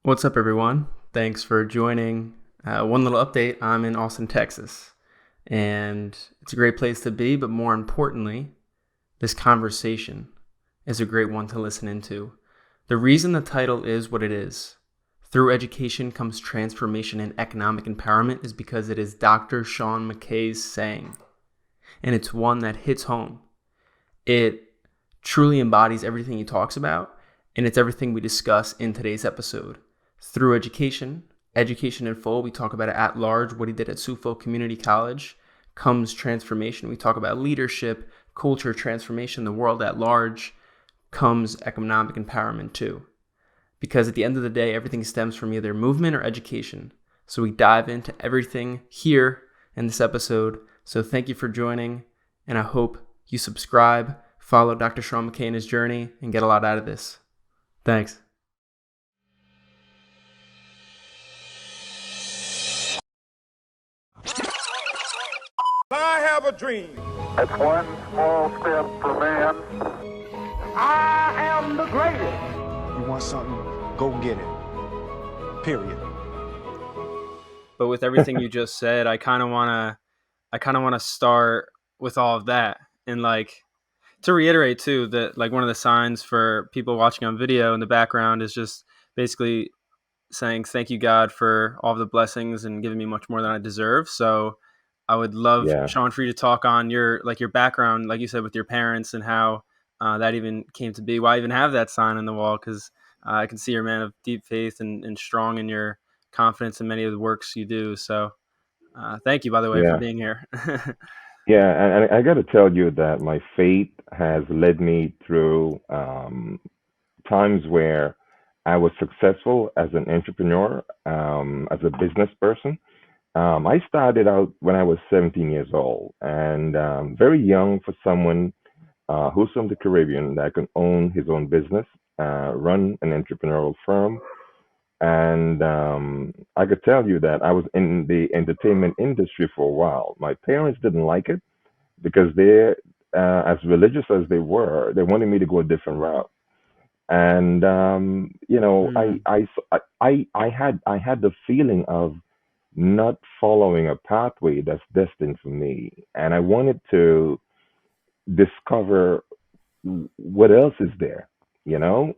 What's up, everyone? Thanks for joining. One little update, I'm in Austin, Texas, and it's a great place to be, but more importantly, this conversation is a great one to listen into. The reason the title is what it is, Through Education Comes Transformation and Economic Empowerment, is because it is Dr. Sean McKay's saying, and it's one that hits home. It truly embodies everything he talks about, and it's everything we discuss in today's episode. Through education in full, we talk about it at large, what he did at Sioux Falls Community College, comes transformation. We talk about leadership, culture transformation, the world at large, comes economic empowerment too. Because at the end of the day, everything stems from either movement or education. So we dive into everything here in this episode. So thank you for joining, and I hope you subscribe, follow Dr. Sean McKay in his journey, and get a lot out of this. Thanks. I have a dream. It's one small step for man. I am the greatest. You want something, go get it. Period. But with everything you just said, I kind of want to start with all of that, and to reiterate too that one of the signs for people watching on video in the background is just basically saying thank you, God, for all of the blessings and giving me much more than I deserve. So I would love, Sean, for you to talk on your background, like you said, with your parents, and how that even came to be. Why even have that sign on the wall? Because I can see you're a man of deep faith and strong in your confidence in many of the works you do. So thank you, by the way, for Yeah, being here. yeah, and I got to tell you that my faith has led me through times where I was successful as an entrepreneur, as a business person. I started out when I was 17 years old, and very young for someone who's from the Caribbean that can own his own business, run an entrepreneurial firm. And I could tell you that I was in the entertainment industry for a while. My parents didn't like it because as religious as they were, they wanted me to go a different route. And Mm. I had the feeling of not following a pathway that's destined for me, and I wanted to discover what else is there,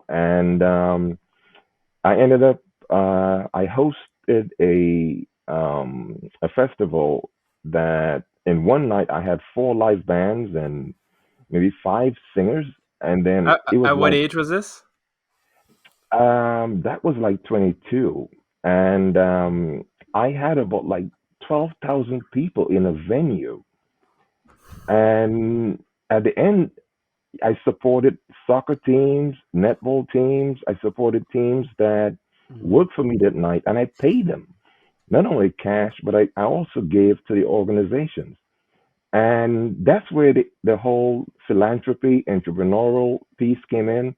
And I ended up I hosted a festival that in one night I had four live bands and maybe five singers, and then it was At what like age was this? that was like 22, and I had about like 12,000 people in a venue, and at the end I supported soccer teams, netball teams. I supported teams that Mm. worked for me that night, and I paid them not only cash, but I also gave to the organizations. And that's where the whole philanthropy, entrepreneurial piece came in.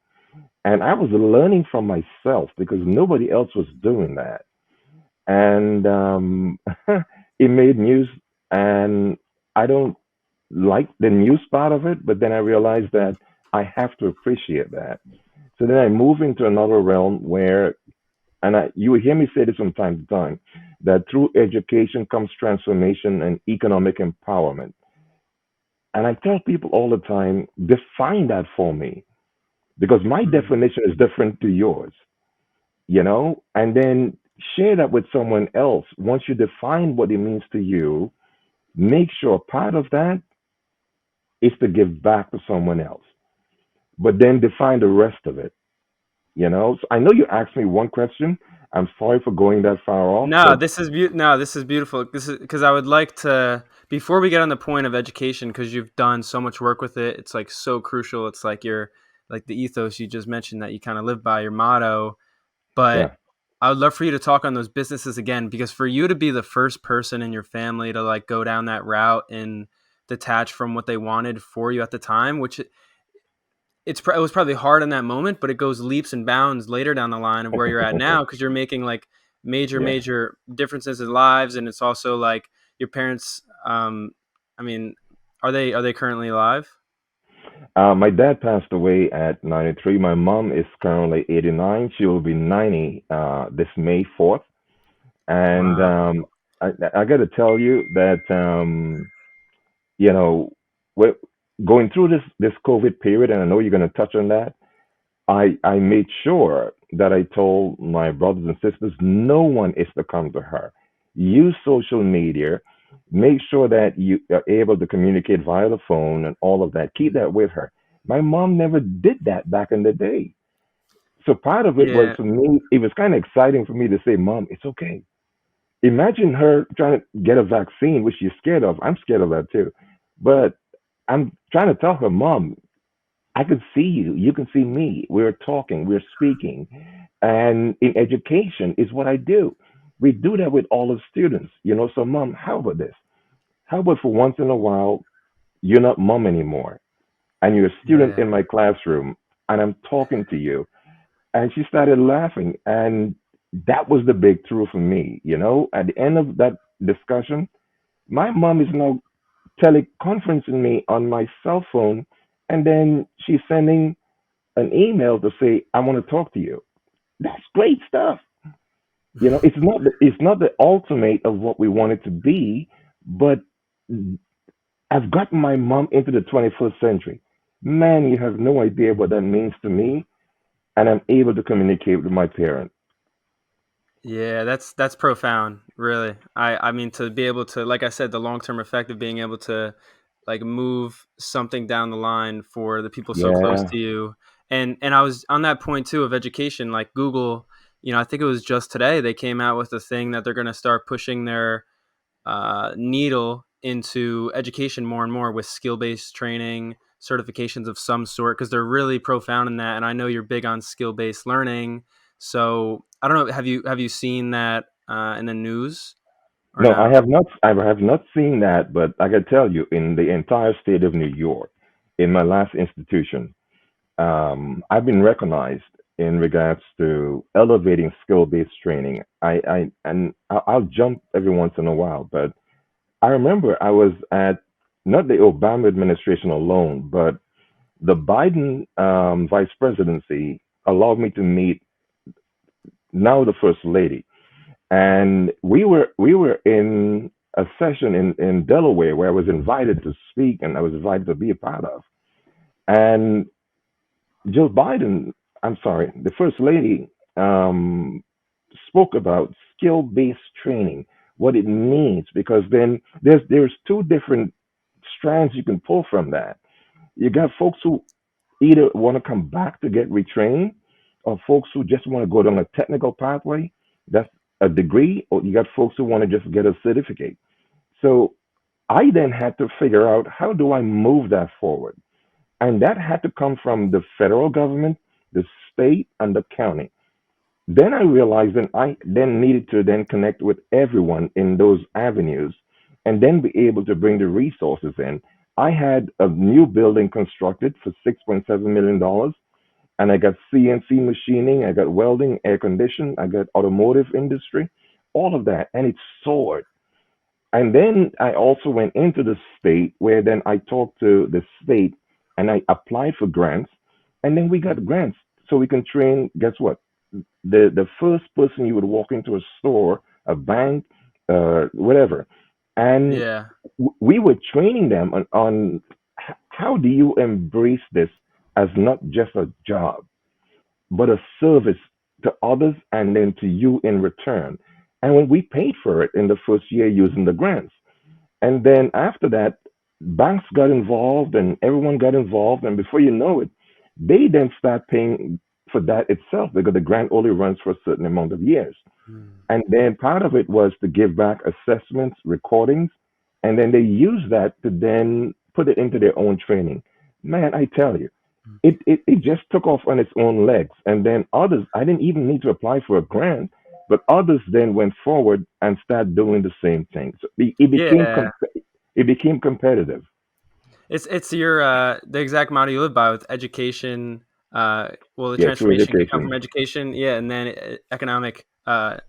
And I was learning from myself because nobody else was doing that. And it made news. And I don't like the news part of it, but then I realized that I have to appreciate that. So then I move into another realm where, you will hear me say this from time to time, that through education comes transformation and economic empowerment. And I tell people all the time, define that for me, because my Mm. definition is different to yours, and then share that with someone else. Once you define what it means to you, make sure part of that is to give back to someone else, but then define the rest of it. So I know you asked me one question. I'm sorry for going that far off, No, but this is beautiful. This is because I would like to, before we get on the point of education, because you've done so much work with it. It's so crucial. It's your the ethos you just mentioned that you kind of live by, your motto. But yeah, I would love for you to talk on those businesses again, because for you to be the first person in your family to go down that route and detach from what they wanted for you at the time, which it was probably hard in that moment, but it goes leaps and bounds later down the line of where you're at now, because you're making yeah. major differences in lives. And it's also your parents. I mean, are they currently alive? My dad passed away at 93. My mom is currently 89. She will be 90 this May 4th. And Wow. I got to tell you that, you know, we're going through this COVID period, and I know you're going to touch on that. I made sure that I told my brothers and sisters no one is to come to her. Use social media. Make sure that you are able to communicate via the phone and all of that. Keep that with her. My mom never did that back in the day. So part of it was Yeah. for me, it was kind of exciting for me to say, Mom, it's okay. Imagine her trying to get a vaccine, which she's scared of. I'm scared of that too. But I'm trying to tell her, Mom, I could see you. You can see me. We're talking. We're speaking. And in education is what I do. We do that with all the students. So mom, how about this? How about for once in a while, you're not mom anymore, and you're a student Yeah. in my classroom, and I'm talking to you. And she started laughing. And that was the big through for me. At the end of that discussion, my mom is now teleconferencing me on my cell phone, and then she's sending an email to say, I want to talk to you. That's great stuff. It's not the ultimate of what we want it to be, but I've gotten my mom into the 21st century. Man, you have no idea what that means to me, and I'm able to communicate with my parents. Yeah, that's profound, really. I mean, to be able to, like I said, the long term effect of being able to like move something down the line for the people so close Yeah. to you. And I was on that point too of education, like Google, I think it was just today they came out with a thing that they're going to start pushing their needle into education more and more with skill-based training, certifications of some sort, because they're really profound in that. And I know you're big on skill-based learning, so I don't know. Have you seen that in the news or No, I no? have not. I have not seen that, but I can tell you, in the entire state of New York, in my last institution, I've been recognized in regards to elevating skill-based training. I'll jump every once in a while, but I remember I was at not the Obama administration alone, but the Biden vice presidency allowed me to meet now the first lady, and we were in a session in Delaware where I was invited to speak and I was invited to be a part of. And Joe Biden, I'm sorry, the first lady, um, spoke about skill-based training, what it means, because then there's two different strands you can pull from that. You got folks who either want to come back to get retrained, or folks who just want to go down a technical pathway, that's a degree, or you got folks who want to just get a certificate. So I then had to figure out, how do I move that forward? And that had to come from the federal government, the state, and the county. Then I realized that I then needed to then connect with everyone in those avenues and then be able to bring the resources in. I had a new building constructed for $6.7 million, and I got CNC machining, I got welding, air conditioning, I got automotive industry, all of that, and it soared. And then I also went into the state, where then I talked to the state and I applied for grants, and then we got grants so we can train. Guess what? The first person you would walk into a store, a bank, whatever, and Yeah. we were training them on how do you embrace this as not just a job, but a service to others and then to you in return. And when we paid for it in the first year using the grants, and then after that, banks got involved and everyone got involved. And before you know it, they then start paying for that itself, because the grant only runs for a certain amount of years. Mm. And then part of it was to give back assessments, recordings, and then they use that to then put it into their own training. Man, I tell you, it just took off on its own legs. And then others, I didn't even need to apply for a grant, but others then went forward and started doing the same thing. So Yeah. it became competitive. It's your the exact motto you live by with education. Well, the Yeah, through transformation can come from education, education, yeah, and then economic empowerment.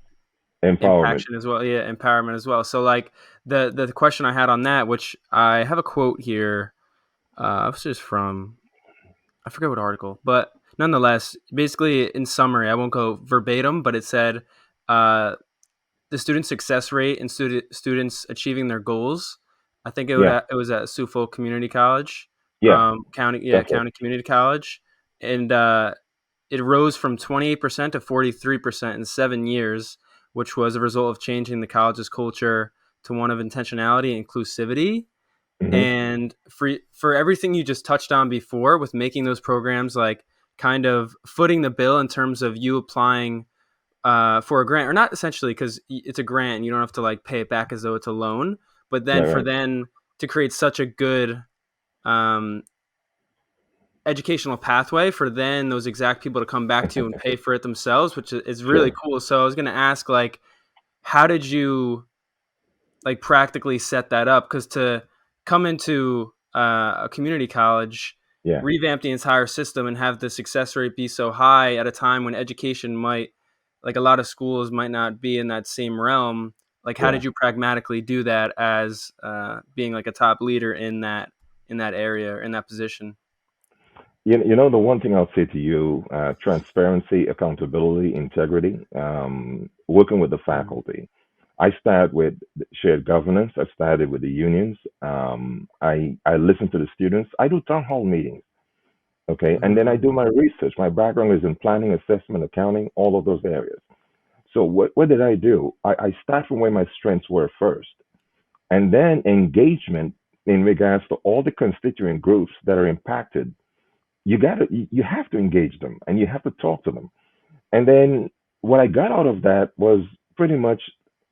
impaction as well, yeah, empowerment as well. So like the question I had on that, which I have a quote here, this is from I forget what article, but nonetheless, basically in summary, I won't go verbatim, but it said uh, the student success rate and students achieving their goals. I think Yeah, it was at Suffolk Community College, yeah, that's it. County Community College, and it rose from 28% to 43% in 7 years, which was a result of changing the college's culture to one of intentionality and inclusivity. Hmm. And for everything you just touched on before, with making those programs like kind of footing the bill in terms of you applying for a grant, or not essentially because it's a grant and you don't have to like pay it back as though it's a loan, but then Right, for right. then to create such a good um, educational pathway for then those exact people to come back to you and pay for it themselves, which is really Sure. cool. So I was going to ask, like, how did you like practically set that up? Because to come into a community college, Yeah, revamp the entire system and have the success rate be so high at a time when education might, like a lot of schools might not be in that same realm. Like, how yeah. did you pragmatically do that as being like a top leader in that area or in that position? You know, the one thing I'll say to you, transparency, accountability, integrity, working with the Mm. faculty. I started with shared governance. I started with the unions. I listen to the students. I do town hall meetings. Okay. And then I do Mm. my research. My background is in planning, assessment, accounting, all of those areas. So what did I do? I start from where my strengths were first. And then engagement in regards to all the constituent groups that are impacted. You have to engage them and you have to talk to them. And then what I got out of that was pretty much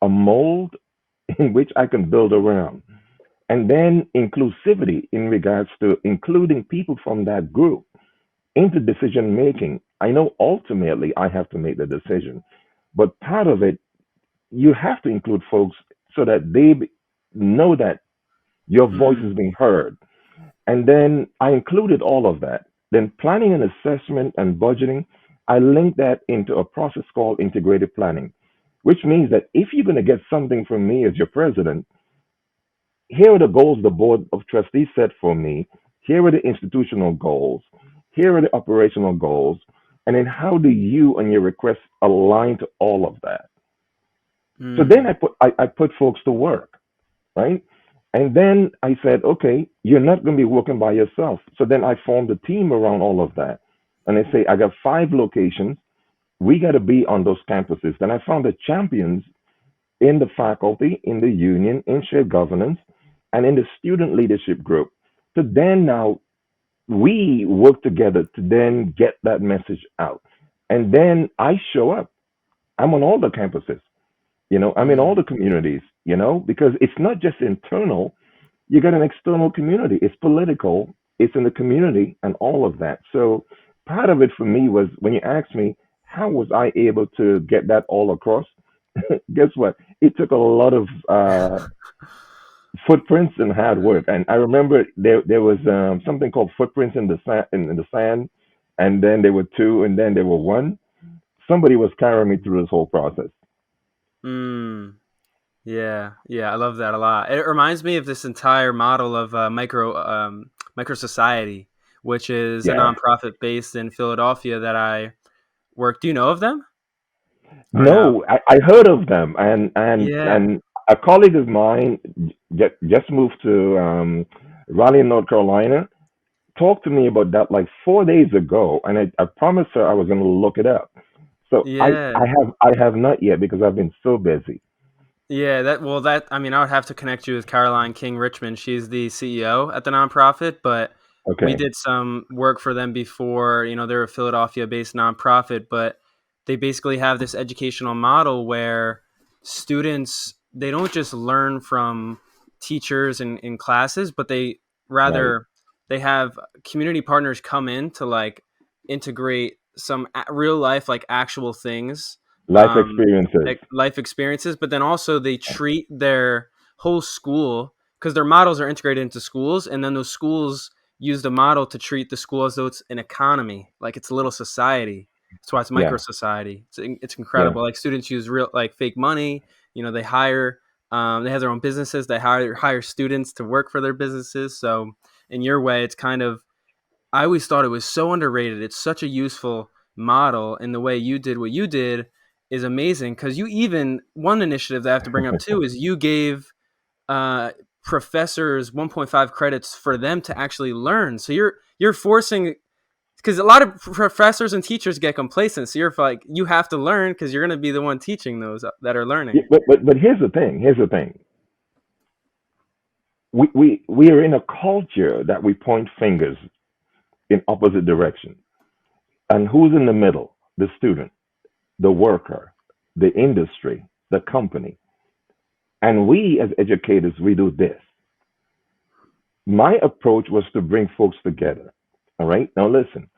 a mold in which I can build around. And then inclusivity in regards to including people from that group into decision making. I know ultimately I have to make the decision, but part of it, you have to include folks so that they know that your voice Mm. is being heard. And then I included all of that. Then planning and assessment and budgeting, I linked that into a process called integrated planning, which means that if you're going to get something from me as your president, here are the goals the board of trustees set for me. Here are the institutional goals. Here are the operational goals. And then how do you and your requests align to all of that? So then Mm. I put folks to work, right? And then I said, okay, you're not going to be working by yourself. So then I formed a team around all of that. And I say, I got 5 locations. We got to be on those campuses. Then I found the champions in the faculty, in the union, in shared governance, and in the student leadership group. So then now we work together to then get that message out. And then I show up. I'm on all the campuses. I'm in all Mm. the communities, because it's not just internal, you got an external community. It's political, it's in the community, and all of that. So part of it for me was when you asked me, how was I able to get that all across? Guess what? It took a lot of footprints and hard work. And I remember there was something called footprints in the sand, in the sand, and then there were two, and then there were one. Somebody was carrying me through this whole process. Mm. Yeah, yeah, I love that a lot. It reminds me of this entire model of micro society, which is a Yeah. nonprofit based in Philadelphia that I work. Do you know of them or no? No, I heard of them, Yeah, and a colleague of mine just moved to Raleigh, North Carolina. Talked to me about that like 4 days ago, and I promised her I was going to look it up. So yeah, I have not yet because I've been so busy. yeah. That I mean, I would have to connect you with Caroline King Richmond. She's the CEO at the nonprofit, but we Okay. did some work for them before. You know, they're a Philadelphia based nonprofit, but they basically have this educational model where students, they don't just learn from teachers in classes, but they Right. rather they have community partners come in to like integrate some real life, like actual things, Life experiences. like life experiences, but then also they treat their whole school, because their models are integrated into schools, and then those schools use the model to treat the school as though it's an economy, like it's a little society. That's why it's micro Yeah. society. It's Yeah. incredible. Like students use real like fake money. You know, they hire, they have their own businesses. They hire students to work for their businesses. So in your way, it's kind of, I always thought it was so underrated. It's such a useful model, and the way you did what you did is amazing. Because you even one initiative that I have to bring up too is you gave uh, professors 1.5 credits for them to actually learn. So you're forcing, because a lot of professors and teachers get complacent. So you're like, you have to learn because you're going to be the one teaching those that are Yeah, learning. but here's the thing. Here's the thing. We are in a culture that we point fingers in opposite direction. And who's in the middle? The student, the worker, the industry, the company. And we as educators, we do this. My approach was to bring folks together. All right. Now listen,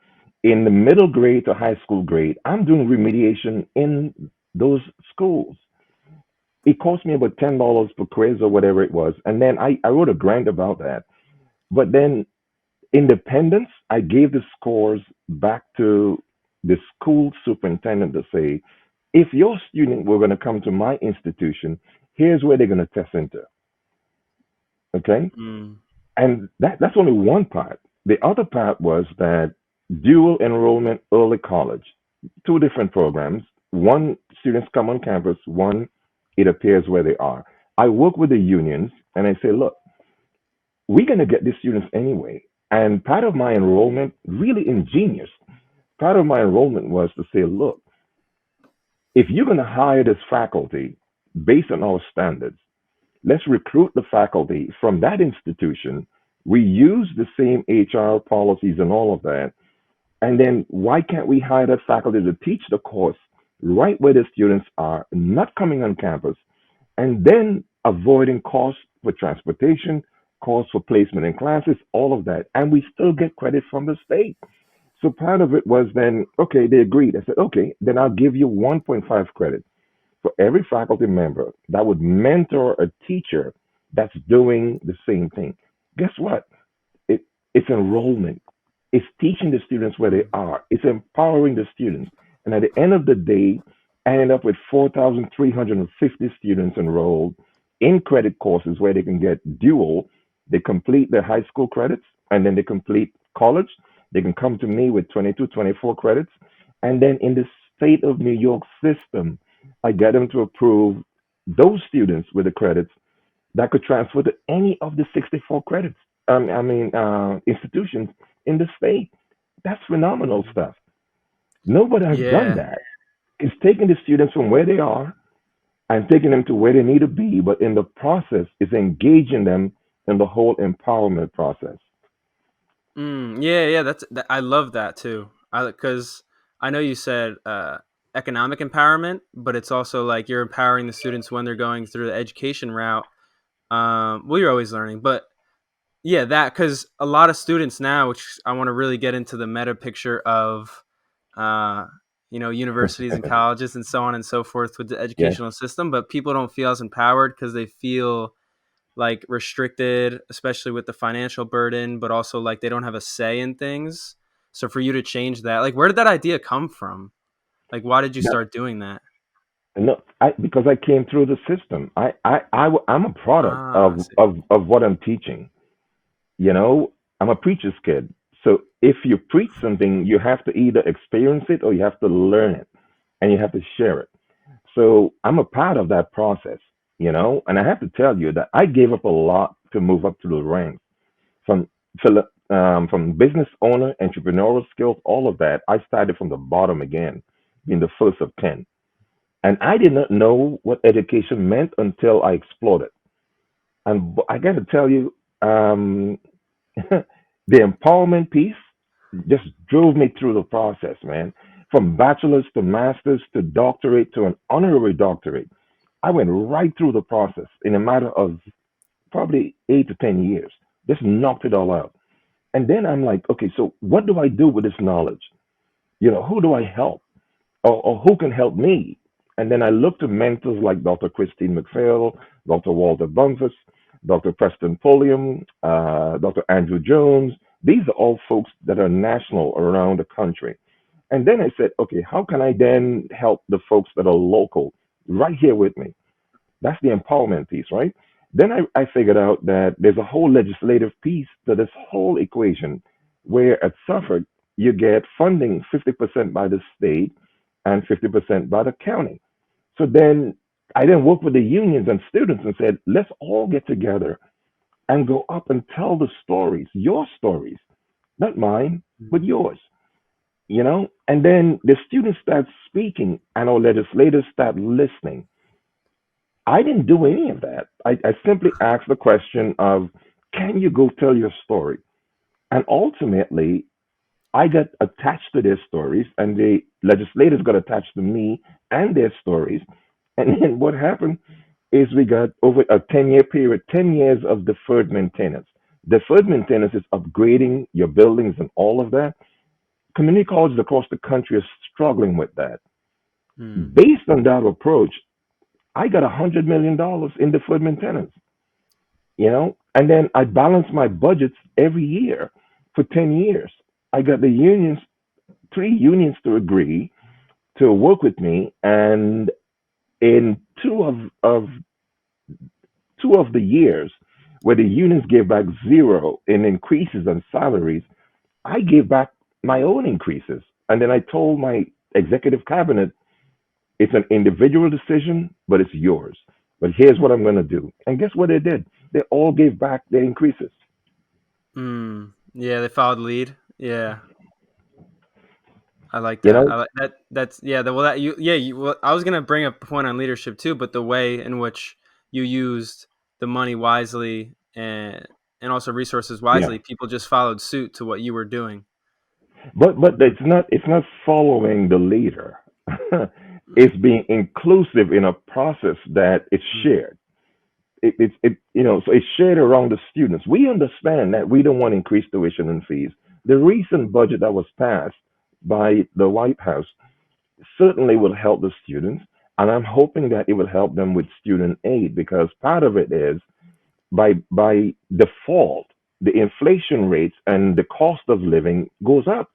in the middle grade to high school grade, I'm doing remediation in those schools. It cost me about $10 per quiz or whatever it was. And then I wrote a grant about that. But then independence, I gave the scores back to the school superintendent to say, if your student were going to come to my institution, here's where they're going to test into. Okay. Mm. And that's only one part. The other part was that dual enrollment early college, two different programs. One, students come on campus, one, it appears where they are. I work with the unions and I say, look, we're going to get these students anyway. And part of my enrollment, really ingenious, part of my enrollment was to say, look, if you're going to hire this faculty based on our standards, let's recruit the faculty from that institution. We use the same HR policies and all of that. And then why can't we hire that faculty to teach the course right where the students are, not coming on campus, and then avoiding costs for transportation, costs for placement in classes, all of that. And we still get credit from the state. So part of it was then, okay, they agreed. I said, okay, then I'll give you 1.5 credit for every faculty member that would mentor a teacher that's doing the same thing. Guess what? It's enrollment. It's teaching the students where they are. It's empowering the students. And at the end of the day, I ended up with 4,350 students enrolled in credit courses where they can get dual. They complete their high school credits and then they complete college. They can come to me with 22, 24 credits. And then in the state of New York system, I get them to approve those students with the credits that could transfer to any of the 64 credits. Institutions in the state. That's phenomenal stuff. Nobody has done Yeah. that. It's taking the students from where they are and taking them to where they need to be, but in the process, it's engaging them in the whole empowerment process. Yeah. I love that too. Because I know you said economic empowerment, but it's also like you're empowering the students when they're going through the education route. Well, you're always learning, but yeah, that because a lot of students now, which I want to really get into the meta picture of, uh, universities and colleges and so on and so forth with the Yes. educational system, but people don't feel as empowered because they feel like restricted, especially with the financial burden, but also like they don't have a say in things. So for you to change that, like, where did that idea come from? Like, why did you No, start doing that? no, because I came through the system. I'm a product Ah, I see. of what I'm teaching. You know, I'm a preacher's kid. So if you preach something, you have to either experience it or you have to learn it and you have to share it. So I'm a part of that process, and I have to tell you that I gave up a lot to move up through the ranks from from business owner, entrepreneurial skills, all of that. I started from the bottom again, being the first of 10. And I did not know what education meant until I explored it. And I got to tell you, the empowerment piece just drove me through the process, man. From bachelor's to master's to doctorate to an honorary doctorate. I went right through the process in a matter of probably 8 to 10 years. Just knocked it all out. And then I'm like, okay, so what do I do with this knowledge? Who do I help? Or who can help me? And then I looked to mentors like Dr. Christine McPhail, Dr. Walter Bunfus, Dr. Preston Pulliam, Dr. Andrew Jones. These are all folks that are national around the country. And then I said, okay, how can I then help the folks that are local right here with me? That's the empowerment piece, right? Then I figured out that there's a whole legislative piece to this whole equation. where at Suffolk, you get funding 50% by the state and 50% by the county. So then I then worked with the unions and students and said, let's all get together and go up and tell the stories, your stories, not mine, but yours, And then the students start speaking and our legislators start listening. I didn't do any of that. I simply asked the question of, can you go tell your story? And ultimately, I got attached to their stories, and the legislators got attached to me and their stories. And then what happened is we got over a 10-year period, 10 years of deferred maintenance. Deferred maintenance is upgrading your buildings and all of that. Community colleges across the country are struggling with that. Hmm. Based on that approach, I got $100 million in deferred maintenance, and then I balance my budgets every year for 10 years. I got the unions, 3 unions to agree to work with me, and in two of the years where the unions gave back zero in increases on salaries, I gave back my own increases. And then I told my executive cabinet, it's an individual decision, but it's yours. But here's what I'm going to do. And guess what they did? They all gave back their increases. Yeah, they followed the lead. Yeah, I like You that. know, I like that. That's yeah. Well, that you yeah. Well, I was gonna bring up a point on leadership too, but the way in which you used the money wisely and also resources yeah. wisely, people just followed suit to what you were doing. But it's not following the leader. It's being inclusive in a process that is Mm. shared. So it's shared around the students. We understand that we don't want to increase tuition and fees. The recent budget that was passed by the White House certainly will help the students, and I'm hoping that it will help them with student aid, because part of it is by default, the inflation rates and the cost of living goes up.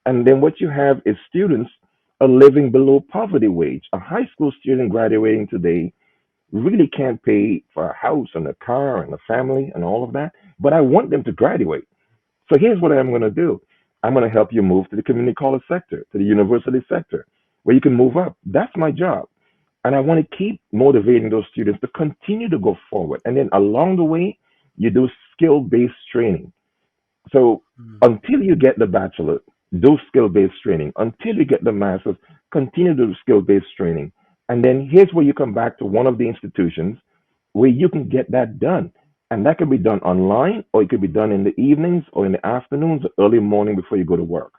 And then what you have is students are living below poverty wage. A high school student graduating today really can't pay for a house and a car and a family and all of that. But I want them to graduate. So here's what I'm going to do. I'm going to help you move to the community college sector, to the university sector, where you can move up. That's my job. And I want to keep motivating those students to continue to go forward. And then along the way, you do skill based training. So Mm. until you get the bachelor, do skill based training. Until you get the master's, continue to do skill based training. And then here's where you come back to one of the institutions where you can get that done. And that can be done online, or it could be done in the evenings or in the afternoons or early morning before you go to work.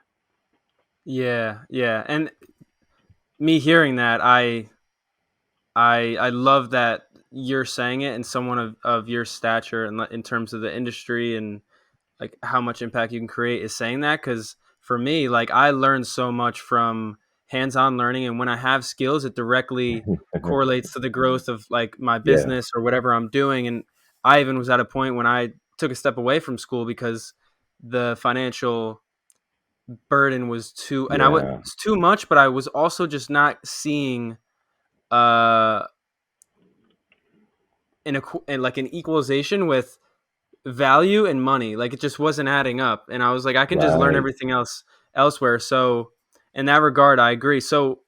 Yeah, yeah. And me hearing that, I love that you're saying it, and someone of your stature and in terms of the industry and like how much impact you can create is saying that. Because for me, like I learned so much from hands-on learning, and when I have skills it directly correlates to the growth of like my Yeah, business or whatever I'm doing. And I even was at a point when I took a step away from school because the financial burden was too, and I was yeah, too much, but I was also just not seeing uh in like an equalization with value and money. Like it just wasn't adding up. And I was like, I can just learn right. everything else elsewhere. So in that regard, I agree. So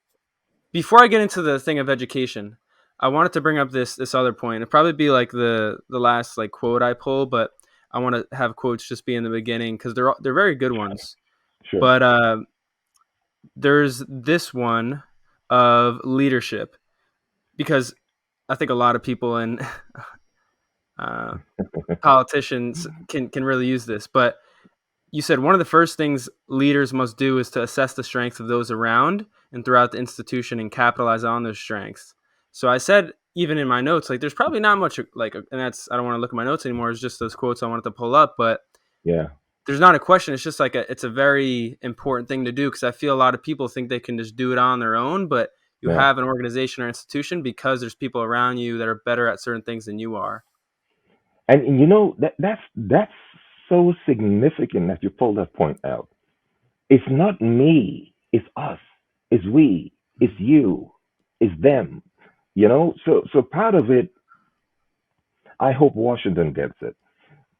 before I get into the thing of education, I wanted to bring up this other point. It'd probably be like the last like quote I pull, but I want to have quotes just be in the beginning because they're very good ones. Sure. But there's this one of leadership because I think a lot of people in uh, politicians can really use this. But you said one of the first things leaders must do is to assess the strengths of those around and throughout the institution and capitalize on those strengths. So I said, even in my notes, like there's probably not much like, and that's I don't want to look at my notes anymore. It's just those quotes I wanted to pull up, but Yeah. there's not a question. It's just like it's a very important thing to do because I feel a lot of people think they can just do it on their own, but you Yeah. have an organization or institution because there's people around you that are better at certain things than you are. And that's so significant that you pulled that point out. It's not me, it's us, it's we, it's you, it's them. So part of it, I hope Washington gets it.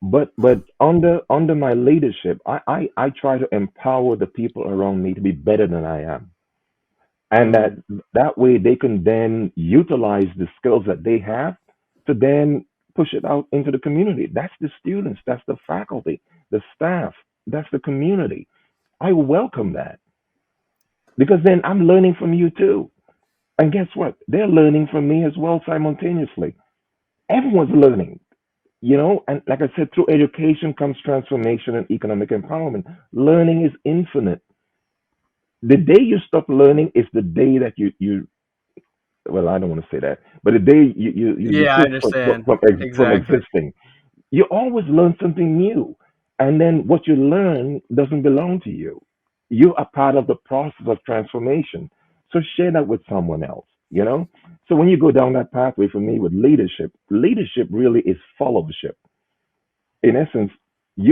But under my leadership, I try to empower the people around me to be better than I am, and Mm, that way they can then utilize the skills that they have to then push it out into the community. That's the students, that's the faculty, the staff, that's the community. I welcome that because then I'm learning from you too. And guess what? They're learning from me as well simultaneously. Everyone's learning, and like I said, through education comes transformation and economic empowerment. Learning is infinite. The day you stop learning is the day that you well, I don't want to say that, but the day you yeah, I desist understand. from Exactly. existing, you always learn something new. And then what you learn doesn't belong to you. You are part of the process of transformation. So share that with someone else. So when you go down that pathway for me with leadership really is followership. In essence, Mm,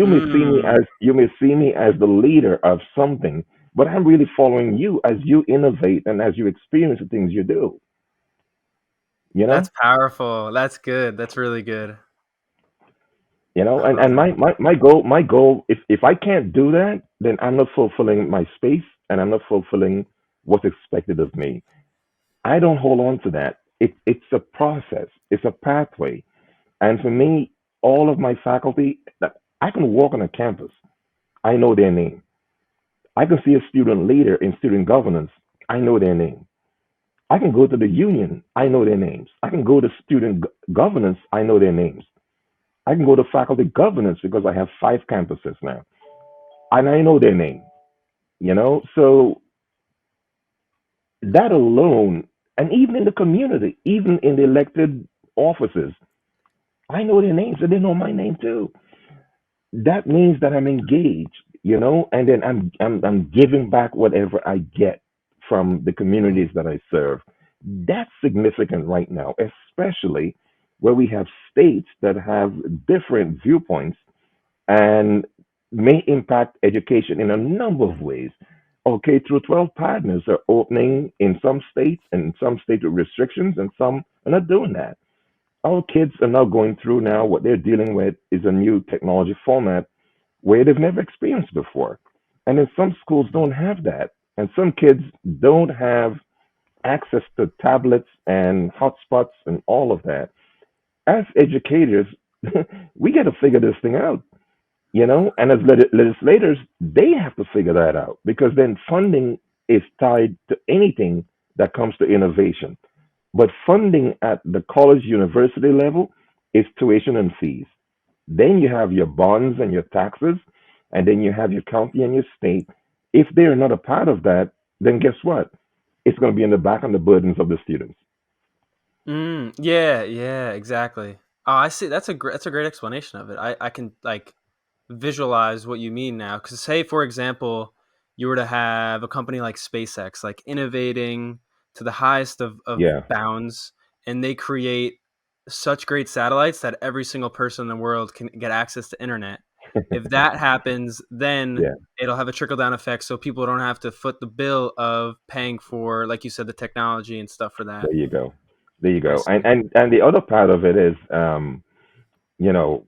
you may see me as the leader of something, but I'm really following you as you innovate and as you experience the things you do. You that's know, powerful. That's good. That's really good. I and love and that. my goal, if I can't do that, then I'm not fulfilling my space and I'm not fulfilling what's expected of me. I don't hold on to that. It's a process. It's a pathway. And for me, all of my faculty, that I can walk on a campus. I know their name. I can see a student leader in student governance. I know their name. I can go to the union. I know their names. I can go to student governance. I know their names. I can go to faculty governance because I have 5 campuses now, and I know their name. So that alone, and even in the community, even in the elected offices, I know their names, and they know my name too. That means that I'm engaged, and then I'm giving back whatever I get from the communities that I serve. That's significant right now, especially where we have states that have different viewpoints and may impact education in a number of ways. Okay, through 12 partners are opening in some states, and in some states with restrictions, and some are not doing that. Our kids are now going through now what they're dealing with is a new technology format where they've never experienced before. And then some schools don't have that. And some kids don't have access to tablets and hotspots and all of that. As educators, we got to figure this thing out. And as legislators, they have to figure that out because then funding is tied to anything that comes to innovation. But funding at the college university level is tuition and fees. Then you have your bonds and your taxes, and then you have your county and your state. If they're not a part of that, then guess what? It's going to be in the back on the burdens of the students. Yeah, yeah, exactly. Oh, I see. That's a great explanation of it. I can like visualize what you mean now. Because say, for example, you were to have a company like SpaceX, like innovating to the highest of Yeah, bounds, and they create such great satellites that every single person in the world can get access to internet. If that happens, then yeah. it'll have a trickle down effect, so people don't have to foot the bill of paying for, like you said, the technology and stuff for that. There you go. There you I go. And see. and and the other part of it is, you know,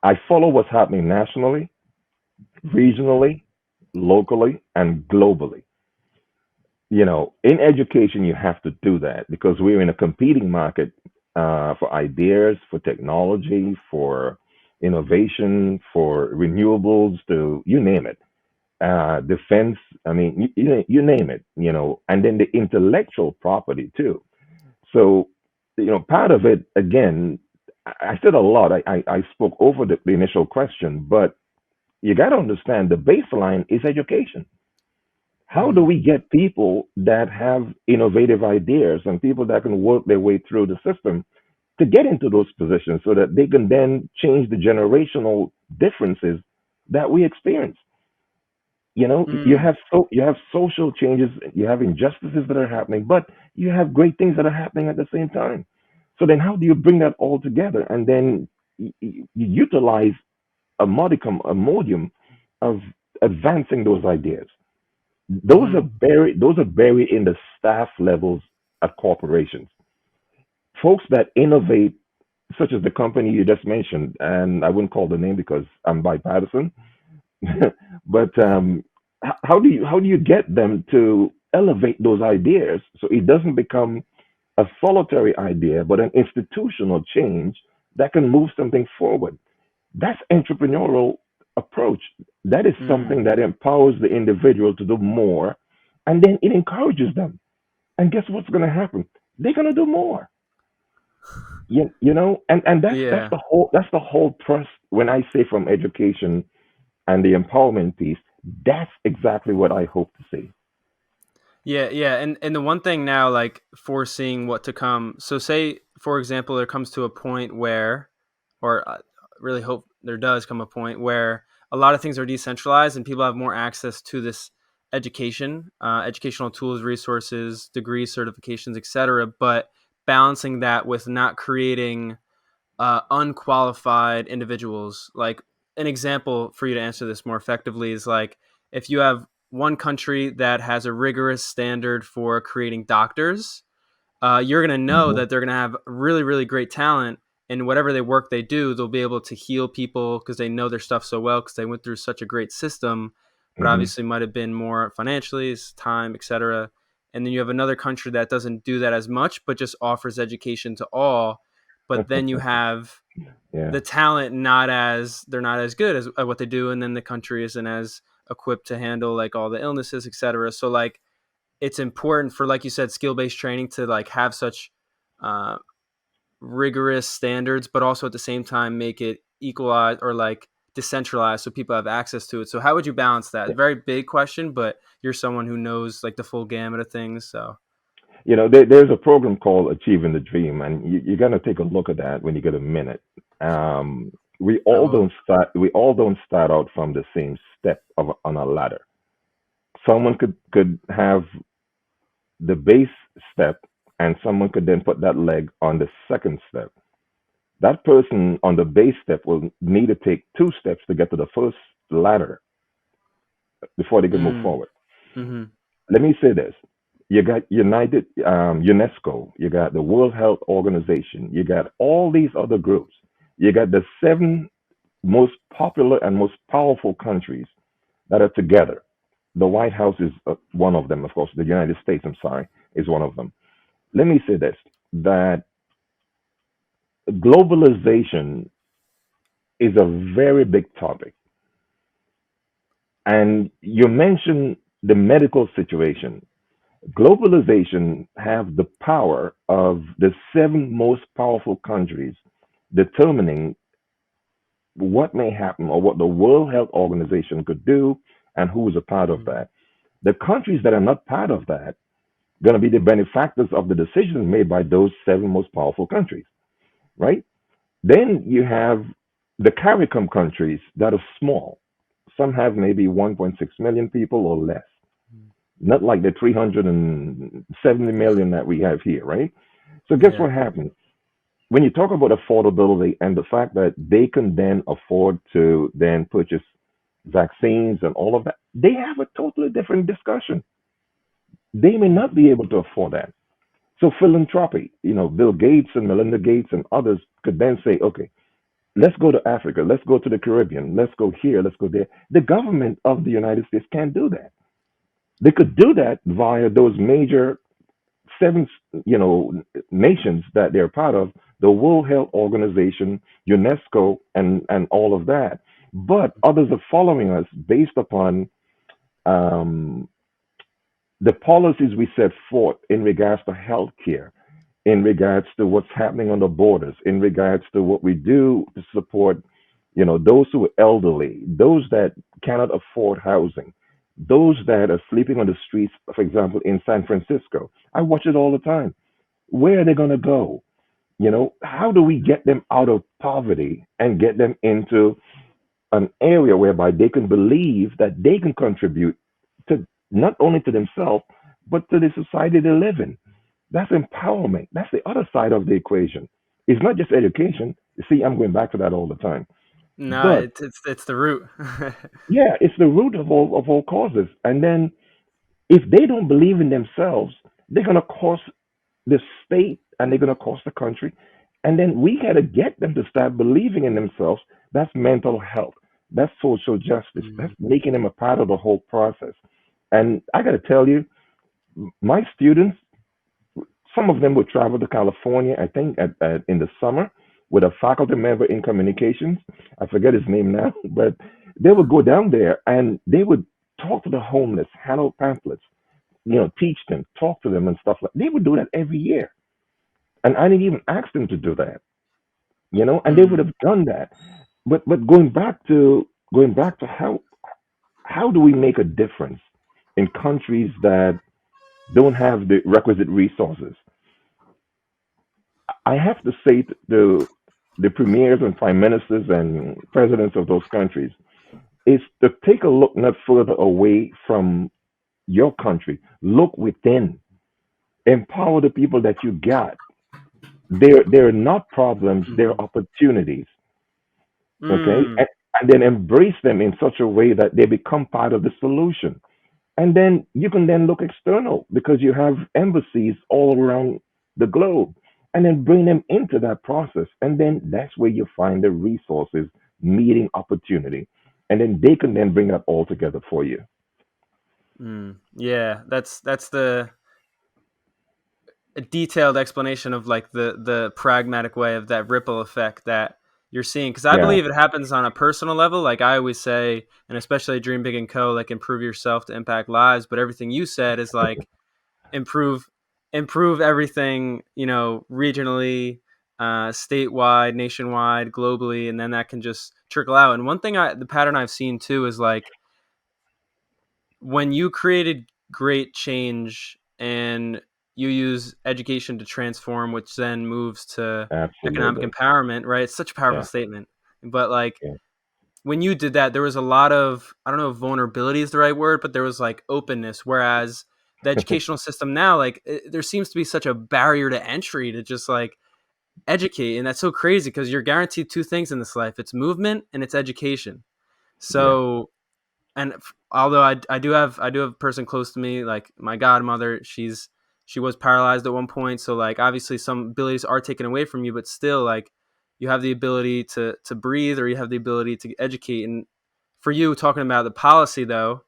I follow what's happening nationally, regionally, locally, and globally. In education, you have to do that because we're in a competing market for ideas, for technology, for innovation, for renewables, to you name it. Defense, I mean, you name it, and then the intellectual property too. So, part of it, again, I said a lot. I spoke over the initial question, but you got to understand the baseline is education. How do Mm. we get people that have innovative ideas and people that can work their way through the system to get into those positions so that they can then change the generational differences that we experience? Mm. You have social changes, you have injustices that are happening, but you have great things that are happening at the same time. So then how do you bring that all together and then you utilize a modium of advancing those ideas? Those Hmm. are buried in the staff levels at corporations. Folks that innovate such as the company you just mentioned, and I wouldn't call the name because I'm bipartisan, but how do you get them to elevate those ideas so it doesn't become a solitary idea, but an institutional change that can move something forward? That's entrepreneurial approach. That is Mm. something that empowers the individual to do more, and then it encourages them. And guess what's going to happen? They're going to do more. And that's Yeah. the whole trust. When I say from education and the empowerment piece, that's exactly what I hope to see. Yeah, yeah, and the one thing now, like foreseeing what to come. So, say for example, there comes to a point where, or really hope there does come a point where a lot of things are decentralized and people have more access to this education, educational tools, resources, degrees, certifications, etc. But balancing that with not creating unqualified individuals. Like an example for you to answer this more effectively is like if you have one country that has a rigorous standard for creating doctors, you're going to know Hmm. that they're going to have really, really great talent. And whatever they work they do, they'll be able to heal people because they know their stuff so well because they went through such a great system. But Hmm. obviously, might have been more financially, time, etc. And then you have another country that doesn't do that as much, but just offers education to all. But then you have Yeah. the talent not as they're not as good as at what they do, and then the country isn't as equipped to handle like all the illnesses, etc. So like it's important for, like you said, skill based training to like have such uh, rigorous standards, but also at the same time make it equalized or like decentralized so people have access to it. So how would you balance that? Very big question, but you're someone who knows like the full gamut of things. So There's a program called Achieving the Dream, and you're gonna take a look at that when you get a minute. Um, we I all will. don't start. We all don't start out from the same step on a ladder. Someone could have the base step, and someone could then put that leg on the second step. That person on the base step will need to take two steps to get to the first ladder before they can move Mm, forward. mm-hmm. Let me say this. You got UNESCO, you got the World Health Organization, you got all these other groups. You got the seven most popular and most powerful countries that are together. The White House is one of them, of course. The United States, I'm sorry, is one of them. Let me say this, that globalization is a very big topic. And you mentioned the medical situation. Globalization have the power of the seven most powerful countries determining what may happen or what the World Health Organization could do and who is a part of that. The countries that are not part of that going to be the benefactors of the decisions made by those seven most powerful countries, right? Then you have the CARICOM countries that are small. Some have maybe 1.6 million people or less, not like the 370 million that we have here, right? So guess Yeah. what happens? When you talk about affordability and the fact that they can then afford to then purchase vaccines and all of that, they have a totally different discussion. They may not be able to afford that. So philanthropy, Bill Gates and Melinda Gates and others could then say, okay, let's go to Africa, let's go to the Caribbean, let's go here, let's go there. The government of the United States can't do that. They could do that via those major seven, nations that they're part of, the World Health Organization, UNESCO, and all of that. But others are following us based upon um, the policies we set forth in regards to healthcare, in regards to what's happening on the borders, in regards to what we do to support, those who are elderly, those that cannot afford housing, those that are sleeping on the streets, for example, in San Francisco. I watch it all the time. Where are they going to go? How do we get them out of poverty and get them into an area whereby they can believe that they can contribute to not only to themselves, but to the society they live in? That's empowerment. That's the other side of the equation. It's not just education. You see, I'm going back to that all the time. No, But it's the root. yeah, it's the root of all causes. And then if they don't believe in themselves, they're going to cost the state and they're going to cost the country And then we got to get them to start believing in themselves. That's mental health. That's social justice. That's Mm. making them a part of the whole process. And I got to tell you, my students, some of them would travel to California, I think, in the summer with a faculty member in communications. I forget his name now, but they would go down there and they would talk to the homeless, hand out pamphlets, teach them, talk to them and stuff like. They would do that every year, and I didn't even ask them to do that, and they would Mm. have done that. But going back to how do we make a difference in countries that don't have the requisite resources? I have to say to the premiers and prime ministers and presidents of those countries is to take a look not further away from your country. Look within. Empower the people that you got. They're not problems, they're Mhm. opportunities. Okay? Mm. And then embrace them in such a way that they become part of the solution. And then you can then look external because you have embassies all around the globe, and then bring them into that process. And then that's where you find the resources meeting opportunity. And then they can then bring that all together for you. Mm. Yeah, that's the a detailed explanation of like the pragmatic way of that ripple effect that you're seeing, because I Yeah. believe it happens on a personal level. Like I always say, and especially Dream Big and Co, like improve yourself to impact lives, but everything you said is like improve improve everything, regionally, statewide, nationwide, globally, and then that can just trickle out. And one thing, the pattern I've seen too is like when you created great change and you use education to transform, which then moves to economic Absolutely. empowerment, right? It's such a powerful Yeah. statement. But like Yeah. when you did that, there was a lot of, I don't know if vulnerability is the right word, but there was like openness. Whereas the educational system now, like there seems to be such a barrier to entry to just like educate. And that's so crazy because you're guaranteed two things in this life: it's movement and it's education. Yeah. So, and although I do have a person close to me, like my godmother. She was paralyzed at one point, so like obviously some abilities are taken away from you, but still like you have the ability to breathe, or you have the ability to educate. And for you, talking about the policy though,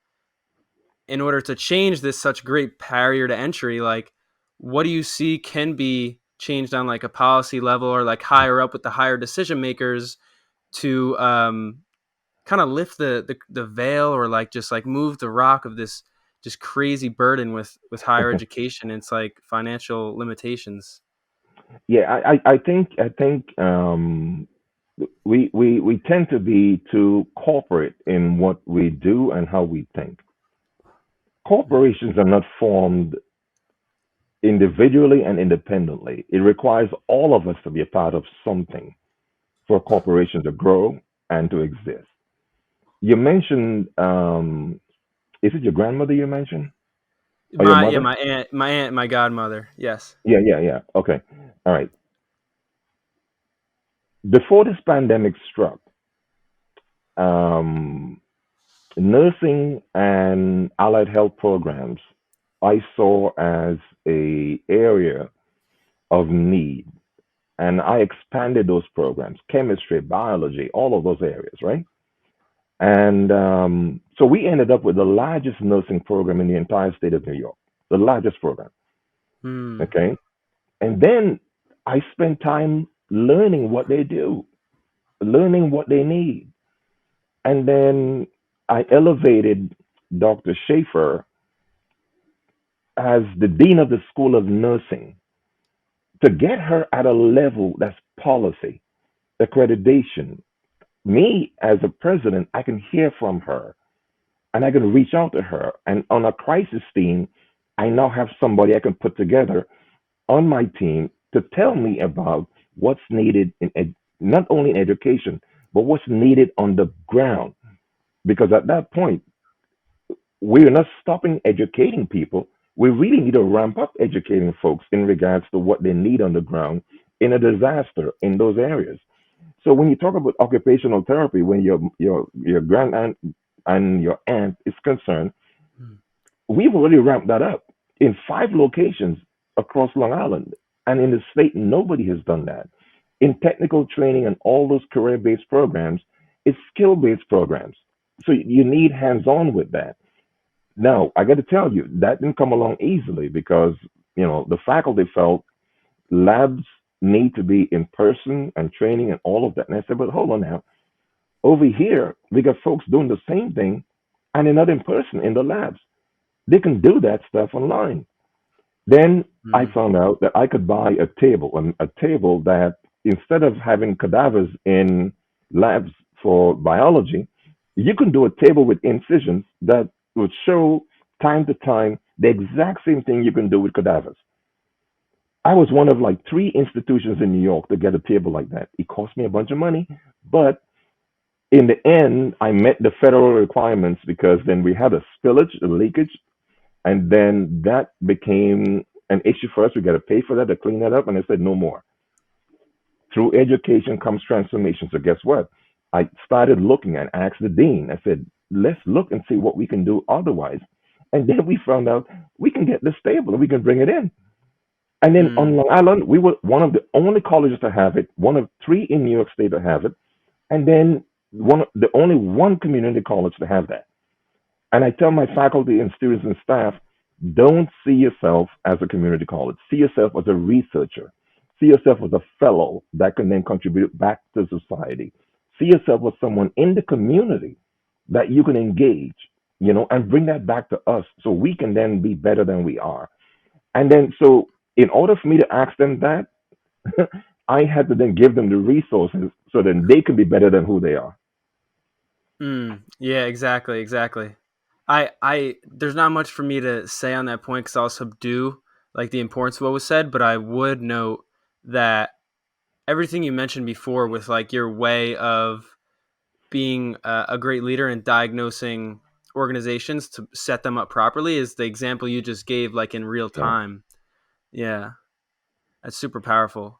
in order to change this such great barrier to entry, like what do you see can be changed on like a policy level, or like higher up with the higher decision makers to kind of lift the veil, or like just like move the rock of this just crazy burden with higher education? It's like financial limitations. Yeah. I think we tend to be too corporate in what we do and how we think. Corporations are not formed individually and independently. It requires all of us to be a part of something for a corporation to grow and to exist. You mentioned, is it your grandmother you mentioned? Or your My yeah, mother? my aunt, my godmother. Yes. Yeah, yeah, yeah. Okay. All right. Before this pandemic struck, um, nursing and allied health programs I saw as a area of need, and I expanded those programs: chemistry, biology, all of those areas, right? And so we ended up with the largest nursing program in the entire state of New York, the largest program. Hmm. Okay. And then I spent time learning what they do, learning what they need. And then I elevated Dr. Schaefer as the dean of the School of Nursing to get her at a level that's policy, accreditation. Me as a president, I can hear from her and I can reach out to her. And on a crisis team, I now have somebody I can put together on my team to tell me about what's needed not only in education, but what's needed on the ground. Because at that point, we're not stopping educating people. We really need to ramp up educating folks in regards to what they need on the ground in a disaster in those areas. So when you talk about occupational therapy, when your grand aunt and your aunt is concerned, we've already ramped that up in 5 locations across Long Island. And in the state, nobody has done that. In technical training and all those career-based programs, it's skill-based programs. So you need hands-on with that. Now, I got to tell you, that didn't come along easily because, the faculty felt labs need to be in person and training and all of that. And I said, but hold on now. Over here, we got folks doing the same thing and they're not in person in the labs. They can do that stuff online. Then I Mm. found out that I could buy a table that instead of having cadavers in labs for biology, you can do a table with incisions that would show time to time the exact same thing you can do with cadavers. I was one of like three institutions in New York to get a table like that. It cost me a bunch of money, but in the end, I met the federal requirements because then we had a spillage, a leakage, and then that became an issue for us. We got to pay for that to clean that up. And I said, no more. Through education comes transformation. So guess what? I started looking and asked the dean. I said, let's look and see what we can do otherwise. And then we found out we can get this stable and we can bring it in. And then Mm. on Long Island, we were one of the only colleges to have it, one of three in New York State to have it, and then the only one community college to have that. And I tell my faculty and students and staff, don't see yourself as a community college. See yourself as a researcher. See yourself as a fellow that can then contribute back to society. See yourself as someone in the community that you can engage, and bring that back to us so we can then be better than we are. And then, so in order for me to ask them that, I had to then give them the resources so then they can be better than who they are. Mm. Yeah, exactly, exactly. There's not much for me to say on that point because I'll subdue like the importance of what was said, but I would note that everything you mentioned before with like your way of being a great leader and diagnosing organizations to set them up properly is the example you just gave, like in real Yeah. time. Yeah, that's super powerful.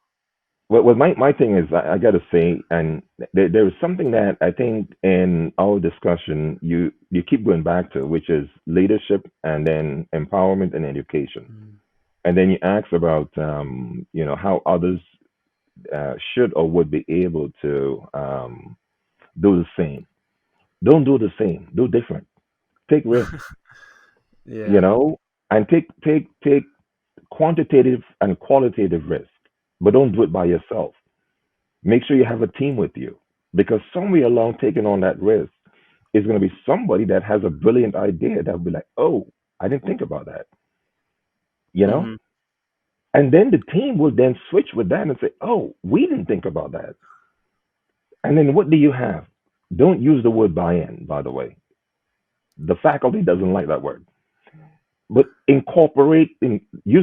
Well, my thing is, I got to say, and there is something that I think in our discussion you keep going back to, which is leadership and then empowerment and education. Mm. And then you ask about, how others should or would be able to do the same. Don't do the same. Do different. Take risks, you Yeah. know, and take quantitative and qualitative risk, but don't do it by yourself. Make sure you have a team with you because somewhere along taking on that risk is going to be somebody that has a brilliant idea that will be like, oh, I didn't think about that, you know? Hmm. And then the team will then switch with that and say, oh, we didn't think about that. And then what do you have? Don't use the word buy in, by the way. The faculty doesn't like that word. But use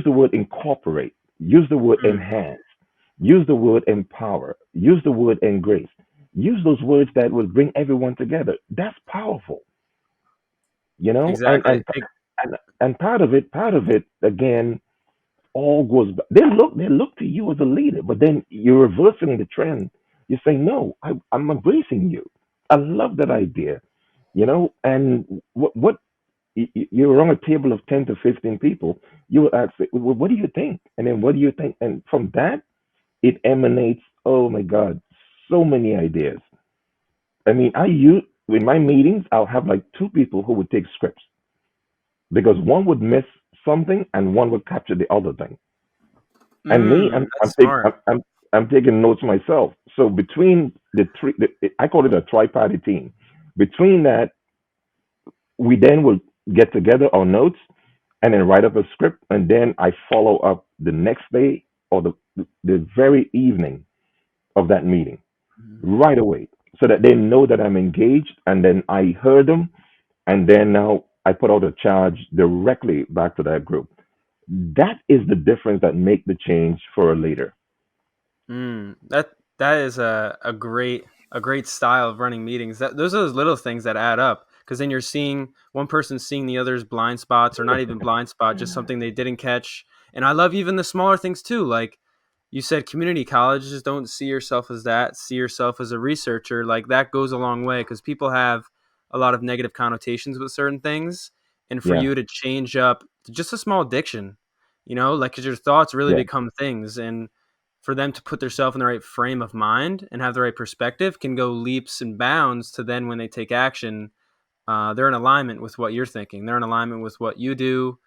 the word incorporate, use the word Mm. enhance, use the word empower, use the word embrace. Use those words that will bring everyone together. That's powerful, you know. And Exactly. and and part of it again, all goes. They look to you as a leader, but then you're reversing the trend. You say, no, I'm embracing you. I love that idea, And you're on a table of 10 to 15 people. You will ask, well, what do you think? And then what do you think? And from that, it emanates. Oh my God, so many ideas. I mean, I use in my meetings, I'll have like two people who would take scripts because one would miss something and one would capture the other thing. And me, Mm. That's smart. I'm taking notes myself. So between I call it a tri-party team. Between that, we then will get together our notes and then write up a script, and then I follow up the next day or the very evening of that meeting Mhm. right away, so that they know that I'm engaged, and then I heard them, and then now I put out a charge directly back to that group. That is the difference that make the change for a leader. That is a great style of running meetings. Those are those little things that add up because then you're seeing one person seeing the other's blind spots or not even blind spot, just something they didn't catch. And I love even the smaller things too. Like you said, community colleges, don't see yourself as that. See yourself as a researcher. Like that goes a long way because people have a lot of negative connotations with certain things. And for Yeah, you to change up just a small diction, like 'cause your thoughts really yeah, become things. And for them to put themselves in the right frame of mind and have the right perspective can go leaps and bounds to then when they take action, they're in alignment with what you're thinking. They're in alignment with what you do,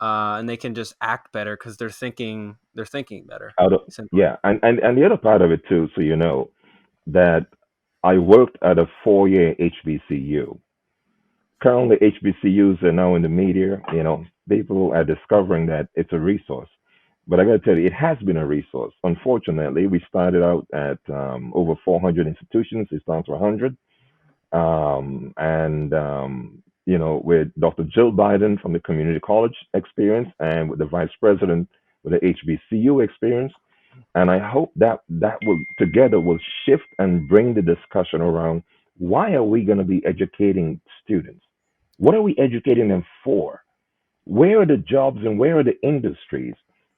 and they can just act better because they're thinking better. Out of, Essentially. yeah, and the other part of it too, so you know, that I worked at a 4-year HBCU. Currently, HBCUs are now in the media. You know, people are discovering that it's a resource. But I got to tell you, it has been a resource. Unfortunately, we started out at over 400 institutions. It's down to 100. And you know, with Dr. Jill Biden from the community college experience, and with the vice president with the HBCU experience. And I hope that that will together will shift and bring the discussion around, why are we going to be educating students? What are we educating them for? Where are the jobs and where are the industries?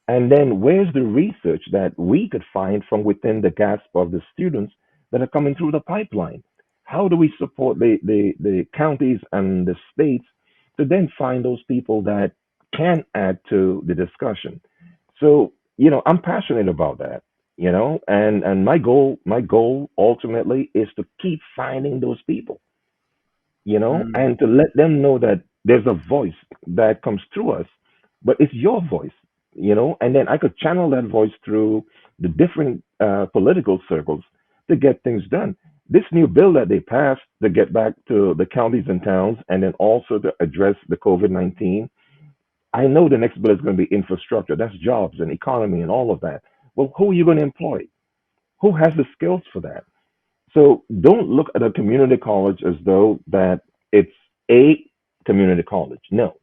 And then where's the research that we could find from within the grasp of the students that are coming through the pipeline? How do we support the counties and the states to then find those people that can add to the discussion? So, you know, I'm passionate about that, you know, and my goal ultimately is to keep finding those people, you know, Mm. and to let them know that there's a voice that comes through us, but it's your voice, you know, and then I could channel that voice through the different political circles to get things done. This new bill that they passed to get back to the counties and towns, and then also to address the COVID-19. I know the next bill is going to be infrastructure. That's jobs and economy and all of that. Well, who are you going to employ? Who has the skills for that? So don't look at a community college as though that it's a community college. No,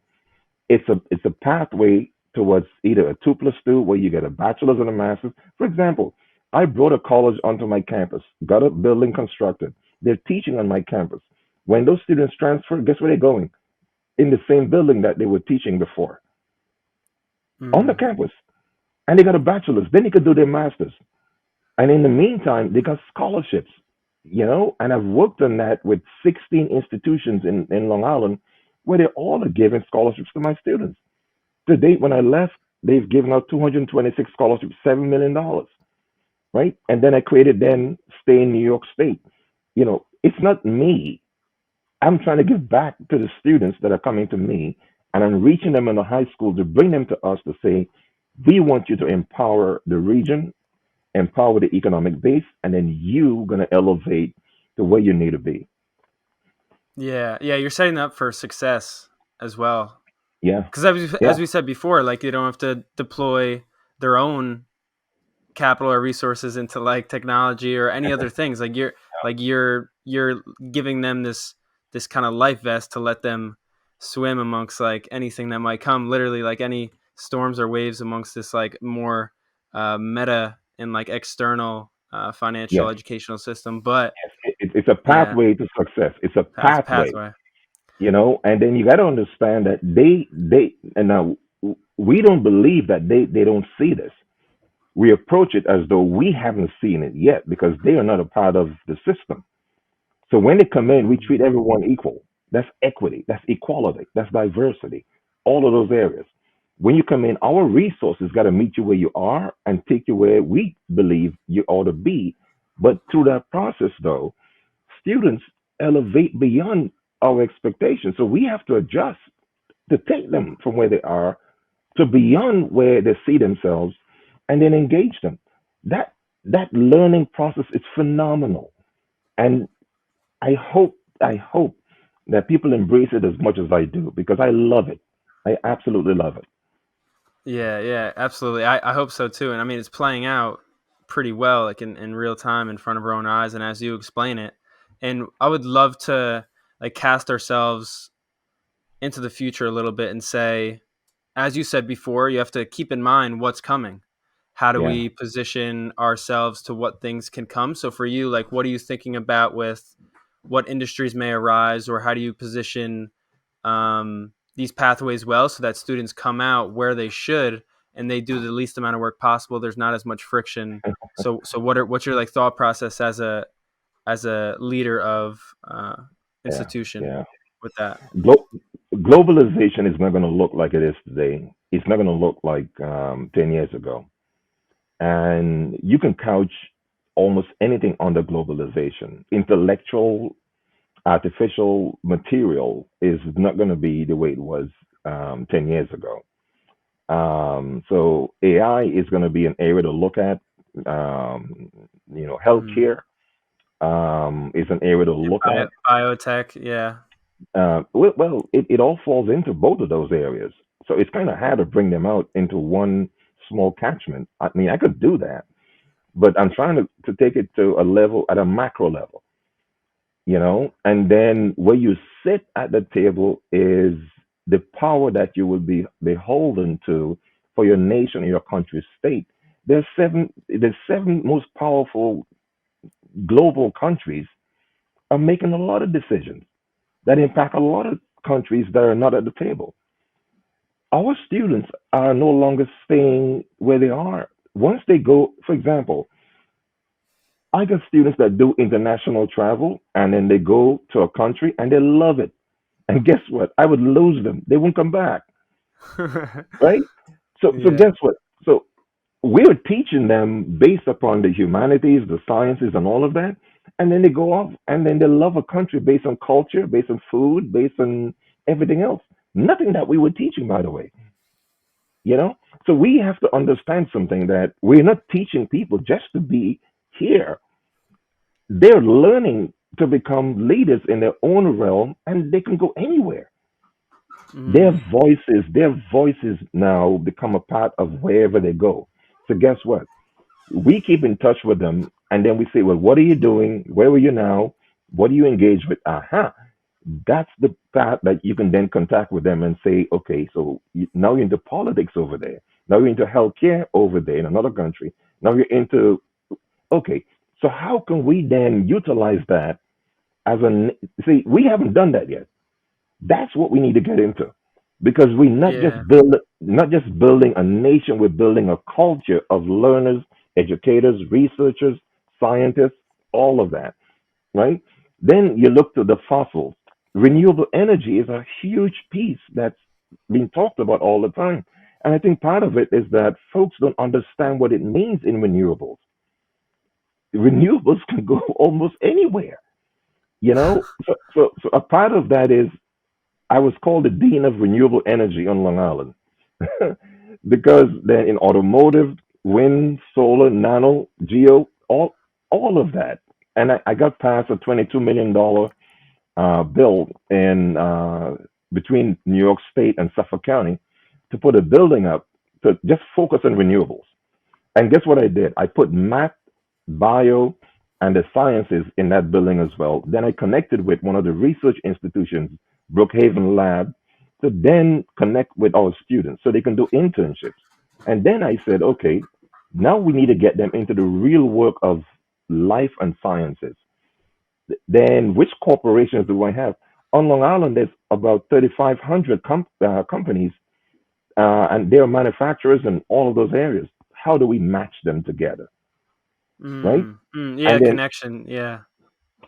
it's a pathway towards either a 2+2 where you get a bachelor's and a master's. For example, I brought a college onto my campus, got a building constructed. They're teaching on my campus. When those students transfer, guess where they're going? In the same building that they were teaching before, on the Mm. campus. And they got a bachelor's. Then they could do their master's. And in the meantime, they got scholarships, you know, and I've worked on that with 16 institutions in Long Island where they all are giving scholarships to my students. To date, when I left, they've given out 226 scholarships, $7 million, right? And then I created then Stay in New York State. You know, it's not me. I'm trying to give back to the students that are coming to me, and I'm reaching them in the high school to bring them to us to say, we want you to empower the region, empower the economic base, and then you gonna elevate to where you need to be. Yeah, yeah, you're setting up for success as well. Yeah, Because as yeah, we said before, like they don't have to deploy their own capital or resources into like technology or any other things. Like you're giving them this kind of life vest to let them swim amongst like anything that might come. Literally, like any storms or waves amongst this like more meta and like external financial yes. educational system. But It's a yeah, pathway to success. It's a pathway, pathway. you know. And then you got to understand that they and now we don't believe that they don't see this. We approach it as though we haven't seen it yet because they are not a part of the system. So when they come in, we Mm. treat everyone equal. That's equity, that's equality, that's diversity, all of those areas. When you come in, our resources got to meet you where you are and take you where we believe you ought to be. But through that process, though, students elevate beyond our expectations. So we have to adjust to take them from where they are to beyond where they see themselves and then engage them. That that learning process is phenomenal. And I hope that people embrace it as much as I do because I love it. I absolutely love it. Yeah, yeah, absolutely. I hope so too. And I mean, it's playing out pretty well, like in real time in front of our own eyes and as you explain it. And I would love to like cast ourselves into the future a little bit and say, as you said before, you have to keep in mind what's coming. How do Yeah. we position ourselves to what things can come? So for you, like, what are you thinking about with what industries may arise, or how do you position these pathways well so that students come out where they should and they do the least amount of work possible? There's not as much friction. So what's your like thought process as a leader of Yeah. institution Yeah. with that? Glo- Globalization is not going to look like it is today. It's not going to look like 10 years ago. and you can couch almost anything under globalization. Intellectual, artificial material is not going to be the way it was 10 years ago. So AI is going to be an area to look at. Um, Mm. healthcare is an area to look at. Biotech, yeah. It all falls into both of those areas. So it's kind of hard to bring them out into one small catchment. I mean, I could do that, but I'm trying to take it to a level, at a macro level, and then where you sit at the table is the power that you will be beholden to for your nation, your country, state. The seven most powerful global countries are making a lot of decisions that impact a lot of countries that are not at the table. Our students are no longer staying where they are. Once they go, for example, I got students that do international travel and then they go to a country and they love it. And guess what? I would lose them. They won't come back, right? So Yeah. guess what? So we're teaching them based upon the humanities, the sciences, and all of that. And then they go off and then they love a country based on culture, based on food, based on everything else. Nothing that we were teaching, by the way. you know so we have to understand something, that we're not teaching people just to be here. They're learning to become leaders in their own realm, and they can go anywhere. their Mm. voices their voices now become a part of wherever they go. So guess what? We keep in touch with them, and then we say, well, what are you doing? Where are you now? What do you engage with? That's the path that you can then contact with them and say, okay, so now you're into politics over there. Now you're into healthcare over there in another country. Now you're into, okay, so how can we then utilize that as a, see, we haven't done that yet. That's what we need to get into, because we're Yeah. not just building a nation, we're building a culture of learners, educators, researchers, scientists, all of that, right? Then you look to the fossils. Renewable energy is a huge piece that's being talked about all the time. And I think part of it is that folks don't understand what it means in renewables. Renewables can go almost anywhere, So a part of that is I was called the dean of renewable energy on Long Island because then in automotive, wind, solar, nano, geo, all of that, and I got past a $22 million bill in between New York State and Suffolk County to put a building up to just focus on renewables. And guess what I did? I put math, bio, and the sciences in that building as well. Then I connected with one of the research institutions, Brookhaven Lab, to then connect with our students so they can do internships. And then I said, okay, now we need to get them into the real work of life and sciences. Then which corporations do I have? On Long Island, there's about 3,500 companies, and they're manufacturers in all of those areas. How do we match them together, right? Yeah, And then connection. Yeah.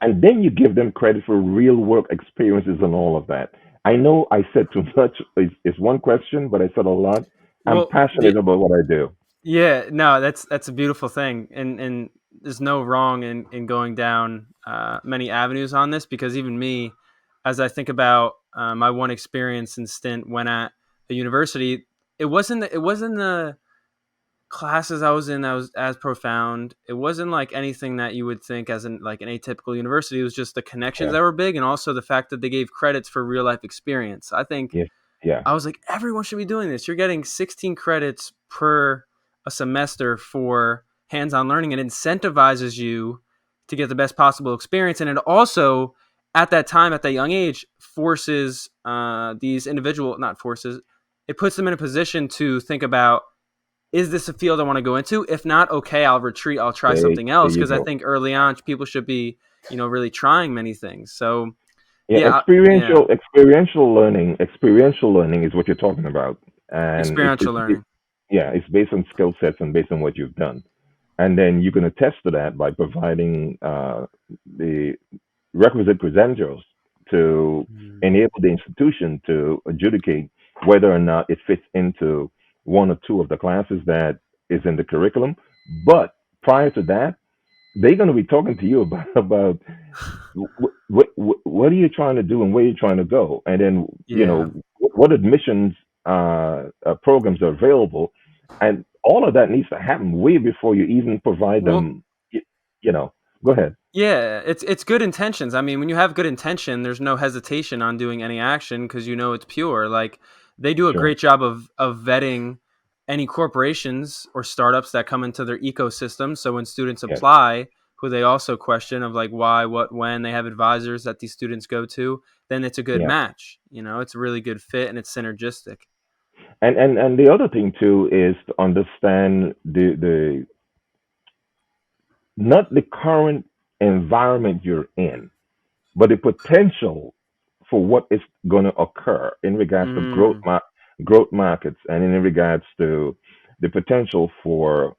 you give them credit for real work experiences and all of that. I know I said too much. It's one question, but I said a lot. I'm Well, passionate about what I do. yeah, no, that's a beautiful thing, and there's no wrong in going down many avenues on this, because even me, as I think about my one experience and stint when at a university, it wasn't the classes I was in that was as profound. It wasn't like anything that you would think as an like an atypical university. It was just the connections Yeah, that were big, and also the fact that they gave credits for real life experience. I think yeah, yeah, I was like, everyone should be doing this. You're getting 16 credits per a semester for hands-on learning. It incentivizes you to get the best possible experience, and it also, at that time, at that young age, forces these individual, not forces, it puts them in a position to think about, is this a field I want to go into? If not, okay, I'll retreat. I'll try there, something there else, you because I go. think early on people should be, really trying many things. So Yeah, yeah, yeah, experiential learning is what you're talking about, and experiential learning. yeah, it's based on skill sets and based on what you've done, and then you can attest to that by providing the requisite credentials to Mm. enable the institution to adjudicate whether or not it fits into one or two of the classes that is in the curriculum, But prior to that, they're going to be talking to you about what are you trying to do and where you're trying to go, and then Yeah. what admissions programs are available, and all of that needs to happen way before you even provide Well, them. y- You know, go ahead. yeah, it's good intentions. I mean, when you have good intention, there's no hesitation on doing any action because you know it's pure. Like they do a Sure. great job of vetting any corporations or startups that come into their ecosystem. So when students Yes. apply, who they also question of like why, what, when, they have advisors that these students go to, then it's a good Yeah. match. You know, it's a really good fit and it's synergistic. And the other thing too is to understand the not the current environment you're in, but the potential for what is going to occur in regards to Mm, growth markets, and in regards to the potential for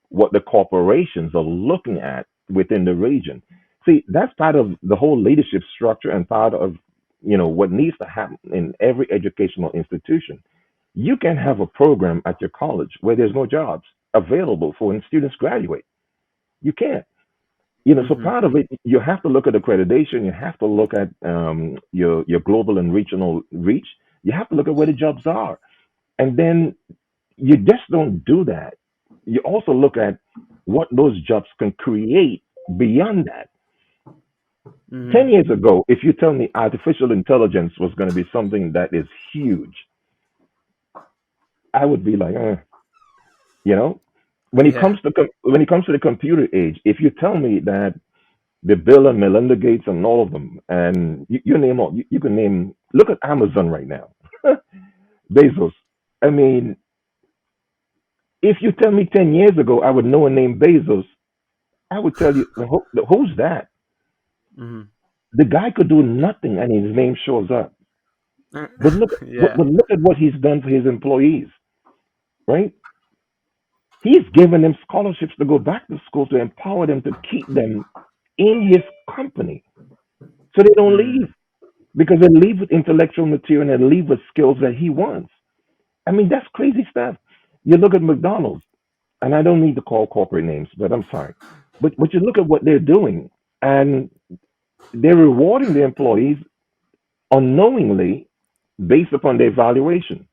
what the corporations are looking at within the region. See, that's part of the whole leadership structure and part of what needs to happen in every educational institution. You can have a program at your college where there's no jobs available for when students graduate. You can't. So mm-hmm. part of it, you have to look at accreditation. You have to look at your global and regional reach. You have to look at where the jobs are, and then you just don't do that. You also look at what those jobs can create beyond that. Mm-hmm. 10 years ago, if you tell me artificial intelligence was going to be something that is huge, I would be like, you know. Yeah. When it comes to the computer age, if you tell me that the Bill and Melinda Gates and all of them, and you name all. You can name. Look at Amazon right now, Bezos. I mean, if you tell me 10 years ago I would know a name Bezos, I would tell you who's that? Mm-hmm. The guy could do nothing, and his name shows up. But Yeah. look at what he's done for his employees, right? He's given them scholarships to go back to school to empower them to keep them in his company, so they don't Mm. leave, because they leave with intellectual material and they leave with skills that he wants. I mean, that's crazy stuff. You look at McDonald's, and I don't need to call corporate names, but I'm sorry. But you look at what they're doing, and they're rewarding the employees unknowingly based upon their valuation.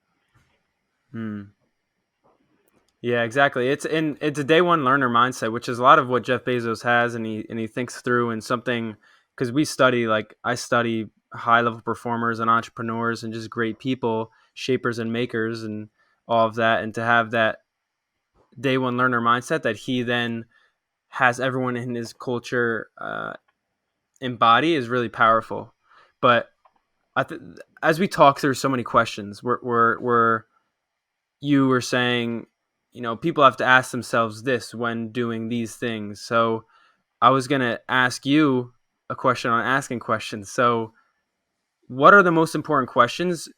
Mm. Yeah, exactly. It's a day one learner mindset, which is a lot of what Jeff Bezos has, and he thinks through in something because we study like I study high level performers and entrepreneurs and just great people, shapers and makers and all of that, and to have that day one learner mindset that he then has everyone in his culture embody is really powerful. But as we talk through so many questions, we're you were saying, people have to ask themselves this when doing these things. So I was going to ask you a question on asking questions. So, what are the most important questions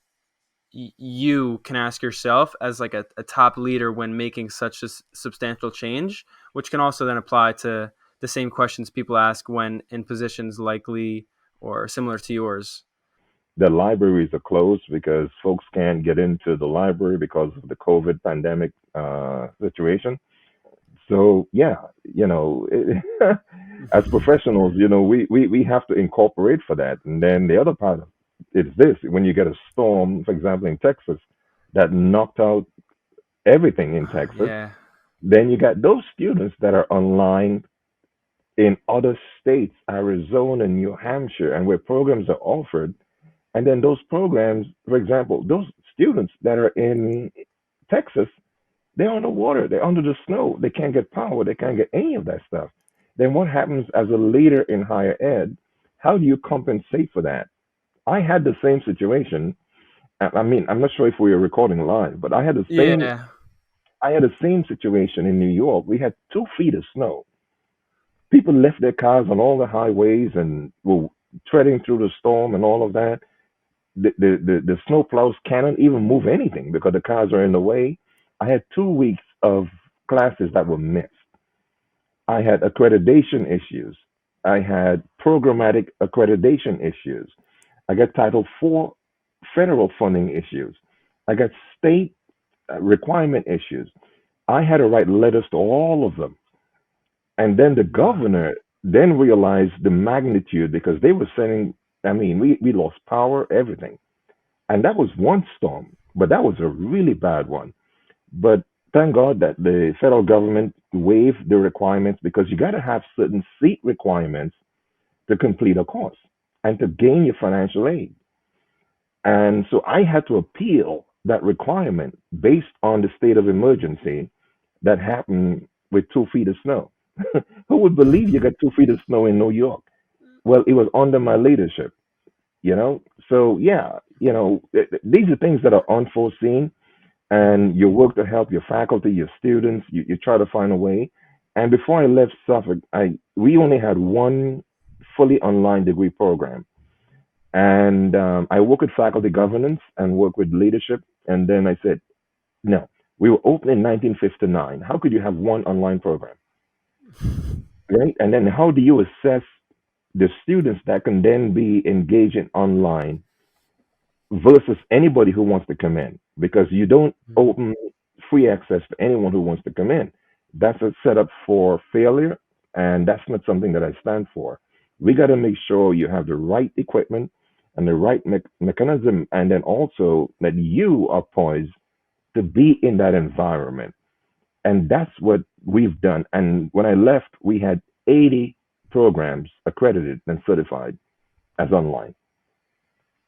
you can ask yourself as like a top leader when making such a substantial change, which can also then apply to the same questions people ask when in positions likely or similar to yours? The libraries are closed because folks can't get into the library because of the COVID pandemic situation. So yeah, as professionals, we have to incorporate for that. And then the other part is this: when you get a storm, for example, in Texas, that knocked out everything in Texas, Yeah. then you got those students that are online in other states, Arizona, New Hampshire, and where programs are offered. And then those programs, for example, those students that are in Texas, they're on the water, they're under the snow, they can't get power, they can't get any of that stuff. Then what happens as a leader in higher ed? How do you compensate for that? I had the same situation. I mean, I'm not sure if we were recording live, but Yeah. I had the same situation in New York. We had 2 feet of snow. People left their cars on all the highways and were treading through the storm and all of that. The snow plows cannot even move anything because the cars are in the way. I had 2 weeks of classes that were missed. I had accreditation issues. I had programmatic accreditation issues. I got Title IV federal funding issues. I got state requirement issues. I had to write letters to all of them. And then the Wow. governor then realized the magnitude because they were sending, I mean, we lost power, everything. And that was one storm, but that was a really bad one. But thank God that the federal government waived the requirements because you got to have certain seat requirements to complete a course and to gain your financial aid. And so I had to appeal that requirement based on the state of emergency that happened with 2 feet of snow. Who would believe you got 2 feet of snow in New York? Well, it was under my leadership, you know? So, yeah, these are things that are unforeseen, and you work to help your faculty, your students, you try to find a way. And before I left Suffolk, we only had one fully online degree program. And I work with faculty governance and work with leadership. And then I said, no, we were open in 1959. How could you have one online program? Right? And then how do you assess the students that can then be engaging online versus anybody who wants to come in? Because you don't Mhm. open free access to anyone who wants to come in. That's a setup for failure, and that's not something that I stand for. We got to make sure you have the right equipment and the right mechanism, and then also that you are poised to be in that environment. And that's what we've done. And when I left, we had 80 programs accredited and certified as online.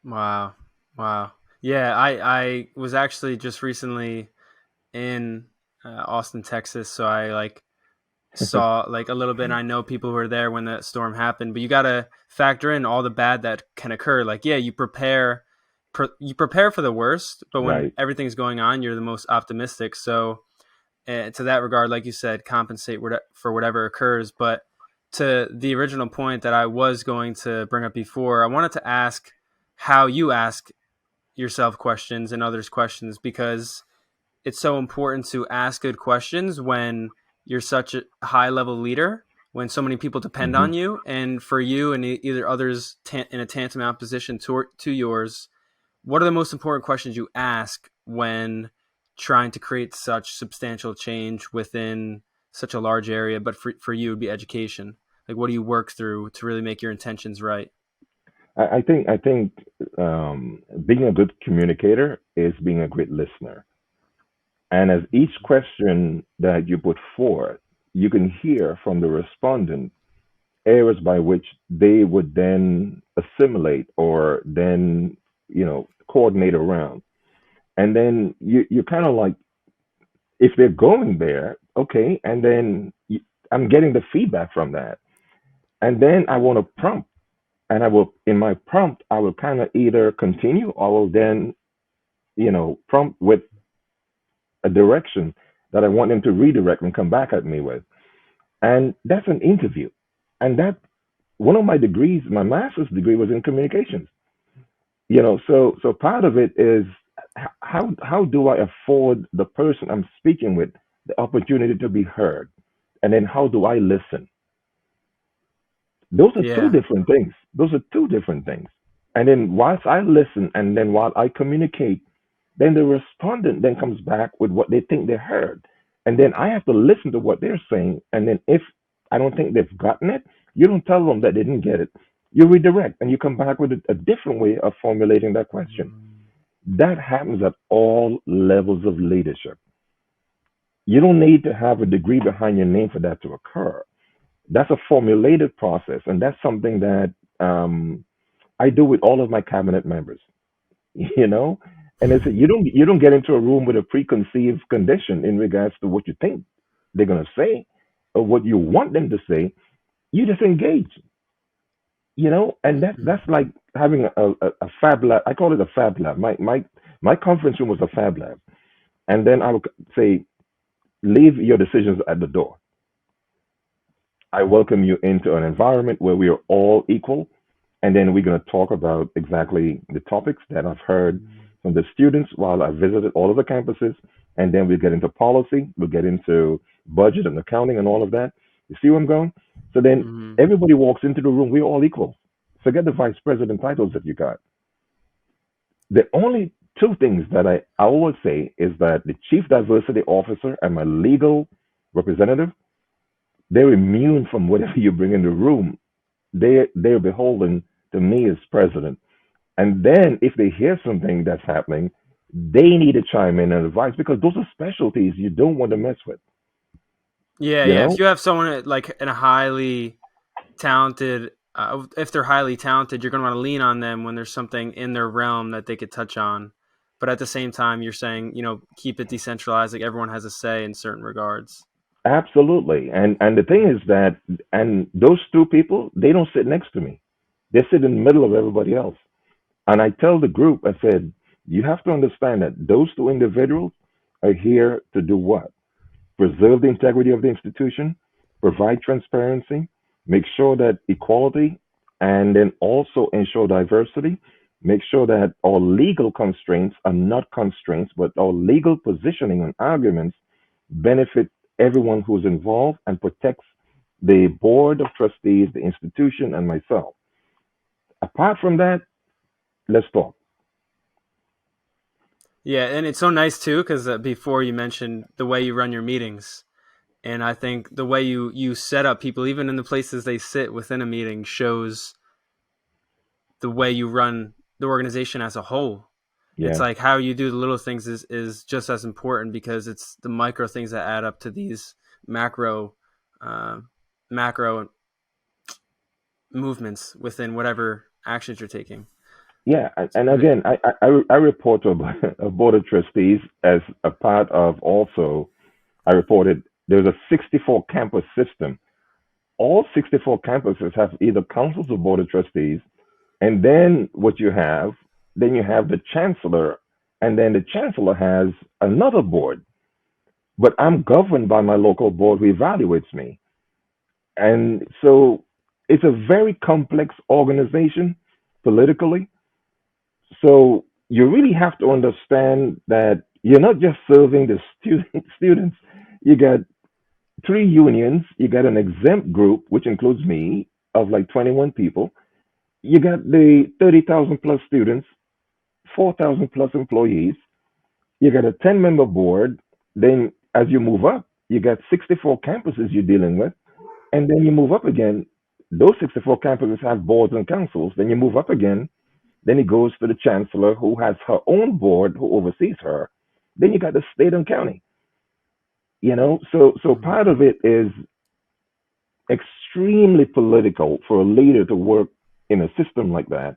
Wow. Wow. Yeah, I was actually just recently in Austin, Texas, so I like saw like a little bit and I know people who were there when that storm happened, but you got to factor in all the bad that can occur. Like, yeah, you prepare for the worst, but when Right. everything's going on, you're the most optimistic. So, to that regard, like you said, compensate for whatever occurs. But to the original point that I was going to bring up before, I wanted to ask how you ask yourself questions and others questions, because it's so important to ask good questions when you're such a high level leader, when so many people depend Hmm. on you, and for you and either others in a tantamount position to yours. What are the most important questions you ask when trying to create such substantial change within such a large area? But for you, it would be education. Like, what do you work through to really make your intentions right? I think being a good communicator is being a great listener. And as each question that you put forth, you can hear from the respondent areas by which they would then assimilate or then, coordinate around. And then you kind of like, if they're going there, okay, and then I'm getting the feedback from that. And then I want to prompt, and in my prompt, I will kind of either continue or I will then, prompt with a direction that I want them to redirect and come back at me with. And that's an interview. And that one of my degrees, my master's degree was in communications. So part of it is how do I afford the person I'm speaking with the opportunity to be heard? And then how do I listen? Those are two Yeah. different things. Those are two different things. And then whilst I listen and then while I communicate, then the respondent then comes back with what they think they heard. And then I have to listen to what they're saying. And then if I don't think they've gotten it, you don't tell them that they didn't get it. You redirect and you come back with a different way of formulating that question. Mm. That happens at all levels of leadership. You don't need to have a degree behind your name for that to occur. That's a formulated process. And that's something that I do with all of my cabinet members. you know and it's you don't get into a room with a preconceived condition in regards to what you think they're going to say or what you want them to say. You just engage, and that's like having a fab lab. I call it a fab lab. My conference room was a fab lab. And then I would say, leave your decisions at the door. I welcome you into an environment where we are all equal. And then we're going to talk about exactly the topics that I've heard from the students while I visited all of the campuses. And then we'll get into policy, we'll get into budget and accounting and all of that. You see where I'm going? So then Mm-hmm. everybody walks into the room, we're all equal. Forget the vice president titles that you got. The only two things that I always say is that the chief diversity officer and my legal representative, they're immune from whatever you bring in the room. They're beholden to me as president. And then if they hear something that's happening, they need to chime in and advise because those are specialties you don't want to mess with. Yeah, You yeah. If know, you have someone like in a highly talented, if they're highly talented, you're going to want to lean on them when there's something in their realm that they could touch on. But at the same time, you're saying, keep it decentralized, like everyone has a say in certain regards. absolutely. And the thing is that, and those two people, they don't sit next to me. They sit in the middle of everybody else. And I tell the group, I said, you have to understand that those two individuals are here to do what? Preserve the integrity of the institution, provide transparency, make sure that equality, and then also ensure diversity, make sure that our legal constraints are not constraints, but our legal positioning and arguments benefit everyone who's involved and protects the board of trustees, the institution, and myself. Apart from that, let's talk. Yeah, and it's so nice too because before you mentioned the way you run your meetings, and I think the way you set up people, even in the places they sit within a meeting, shows the way you run the organization as a whole. It's Yeah. like how you do the little things is just as important because it's the micro things that add up to these macro uh, macro movements within whatever actions you're taking. Yeah, It's and really again, I report to a board of trustees as a part of also, I reported there's a 64 campus system. All 64 campuses have either councils or board of trustees, and then what you have, then you have the chancellor, and then the chancellor has another board. But I'm governed by my local board who evaluates me. And so it's a very complex organization politically. So you really have to understand that you're not just serving the students. You got three unions. You got an exempt group, which includes me, of like 21 people. You got the 30,000 plus students, 4,000 plus employees. You got a 10-member board. Then as you move up, you got 64 campuses you're dealing with. And then you move up again. Those 64 campuses have boards and councils. Then you move up again. Then it goes to the chancellor who has her own board who oversees her. Then you got the state and county. So Mhm. part of it is extremely political for a leader to work in a system like that.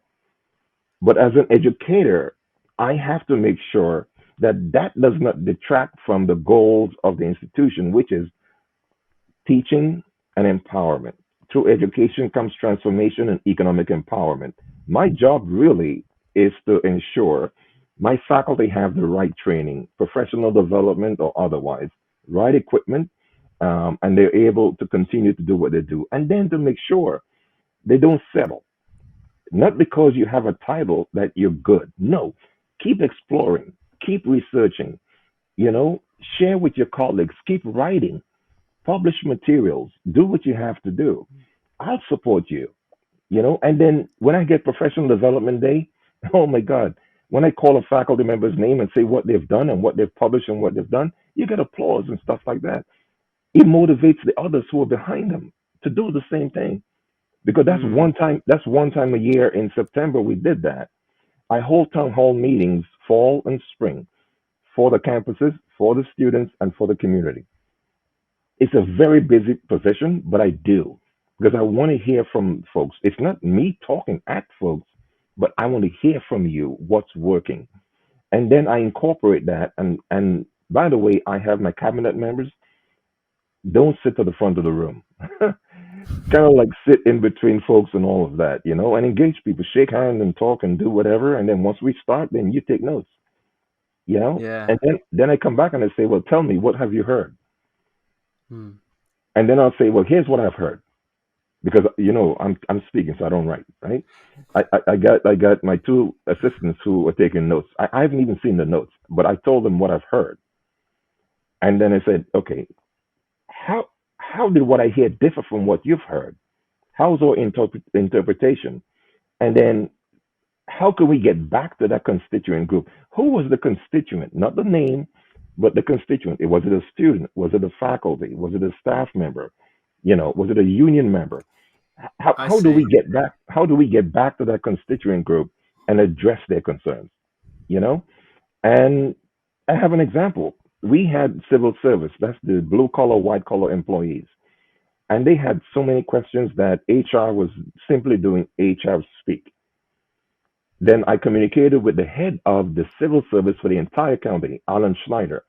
But as an educator, I have to make sure that that does not detract from the goals of the institution, which is teaching and empowerment. Through education comes transformation and economic empowerment. My job really is to ensure my faculty have the right training, professional development or otherwise, right equipment, and they're able to continue to do what they do. And then to make sure they don't settle. Not because you have a title that you're good. No, keep exploring, keep researching, you know, share with your colleagues, keep writing, publish materials, do what you have to do. I'll support you. And then when I get professional development day, oh my God, when I call a faculty member's name and say what they've done and what they've published and what they've done, you get applause and stuff like that. It motivates the others who are behind them to do the same thing. Because Mm. that's one time a year in September we did that. I hold town hall meetings fall and spring for the campuses, for the students, and for the community. It's a very busy position, but I do because I want to hear from folks. It's not me talking at folks, but I want to hear from you what's working, and then I incorporate that. And by the way, I have my cabinet members don't sit to the front of the room. Kind of like sit in between folks and all of that, and engage people, shake hands and talk and do whatever. And then once we start, then you take notes. Yeah. And then I come back and I say, well, tell me, what have you heard? Mm. And then I'll say, well, here's what I've heard. Because I'm speaking, so I don't write, right? I got my two assistants who are taking notes. I haven't even seen the notes, but I told them what I've heard, and then I said, okay, how did what I hear differ from what you've heard? How's our interpretation? And then how can we get back to that constituent group? Who was the constituent? Not the name, but the constituent. Was it a student? Was it a faculty? Was it a staff member? Was it a union member? How I how do we see. get back? How do we get back to that constituent group and address their concerns? You know, and I have an example. We had civil service. That's the blue collar, white collar employees, and they had so many questions that HR was simply doing HR speak. Then I communicated with the head of the civil service for the entire county, Alan Schneider,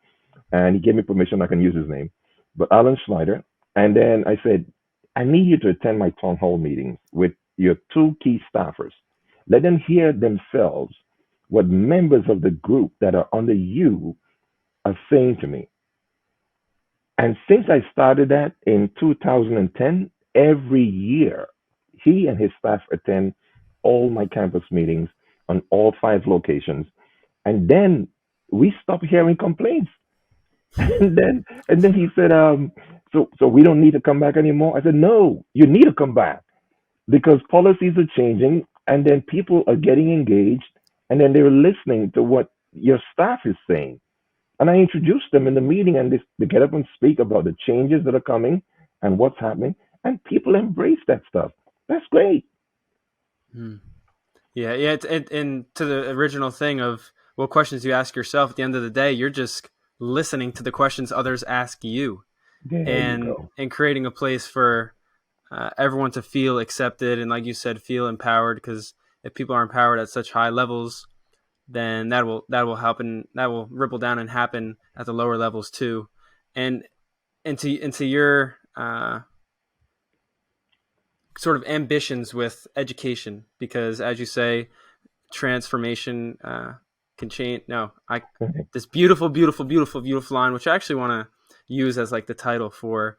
and he gave me permission I can use his name, but Alan Schneider. And then I said, I need you to attend my town hall meetings with your two key staffers. Let them hear themselves what members of the group that are under you are saying to me. And since I started that in 2010, every year, he and his staff attend all my campus meetings on all 5 locations. And then we stopped hearing complaints. And then he said, so we don't need to come back anymore. I said, no, you need to come back because policies are changing, and then people are getting engaged, and then they're listening to what your staff is saying. And I introduced them in the meeting, and they get up and speak about the changes that are coming and what's happening, and people embrace that stuff. That's great. Hmm. Yeah, yeah. And to the original thing of what questions you ask yourself at the end of the day, you're just listening to the questions others ask you, There you and go. creating a place for everyone to feel accepted and, like you said, feel empowered. Because if people are empowered at such high levels, then that will happen. That will ripple down and happen at the lower levels too. And into your sort of ambitions with education, because as you say, transformation can change. No, I this beautiful, beautiful, beautiful, beautiful line, which I actually want to use as like the title for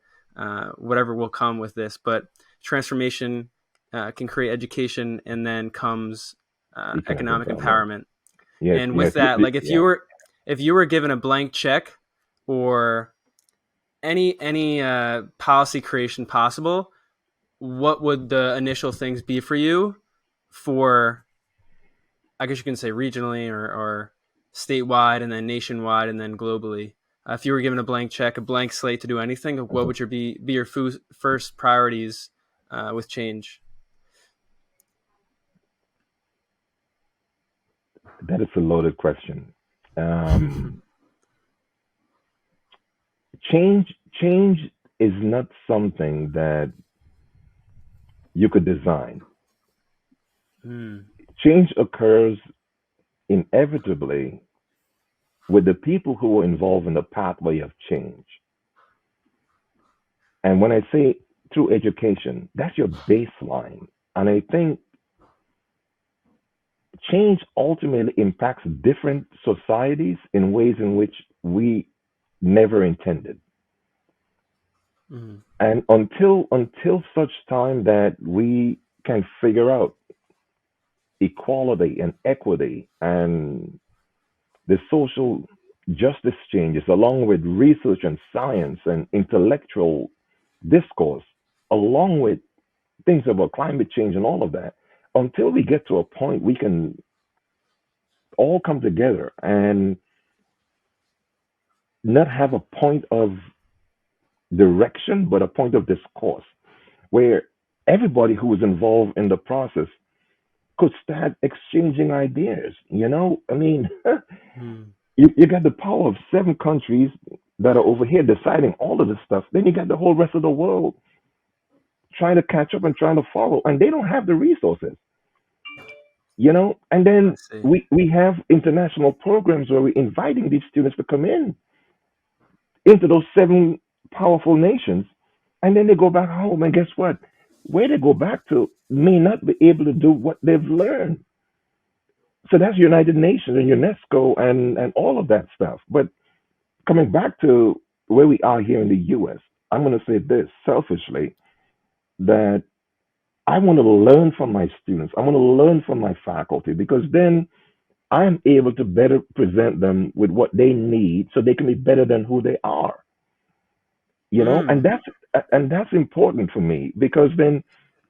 whatever will come with this. But transformation can create education, and then comes Economic economic empowerment. empowerment. Yes, And yes, with that, like yeah. if you were given a blank check or any policy creation possible, what would the initial things be for you for, I guess you can say regionally or statewide, and then nationwide, and then globally? If you were given a blank check, a blank slate to do anything, what Mhm. would be your first priorities with change? That is a loaded question. Um, change is not something that you could design. Hmm. Change occurs inevitably with the people who are involved in the pathway of change. And when I say through education, that's your baseline. And I think change ultimately impacts different societies in ways in which we never intended. Hmm. And until such time that we can figure out equality and equity and the social justice changes, along with research and science and intellectual discourse, along with things about climate change and all of that, until we get to a point we can all come together and not have a point of direction, but a point of discourse where everybody who is involved in the process could start exchanging ideas. I mean, Hmm. you got the power of 7 countries that are over here deciding all of this stuff. Then you got the whole rest of the world trying to catch up and trying to follow, and they don't have the resources. And I then see. we have international programs where we're inviting these students to come in into those 7 powerful nations, and then they go back home, and guess what? Where they go back to may not be able to do what they've learned. So that's United Nations and UNESCO and all of that stuff. But coming back to where we are here in the US, I'm going to say this selfishly, that I want to learn from my students. I want to learn from my faculty, because then I'm able to better present them with what they need so they can be better than who they are. And Hmm. that's important for me, because then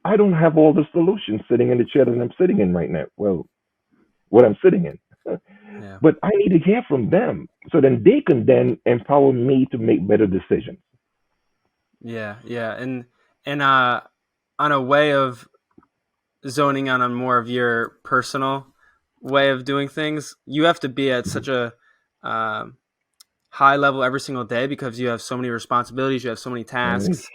I don't have all the solutions sitting in the chair that I'm sitting in right now. Well, what I'm sitting in. Yeah. But I need to hear from them so then they can then empower me to make better decisions. Yeah. Yeah. And on a way of zoning on more of your personal way of doing things, you have to be at such a um, high level every single day because you have so many responsibilities, you have so many Right? tasks.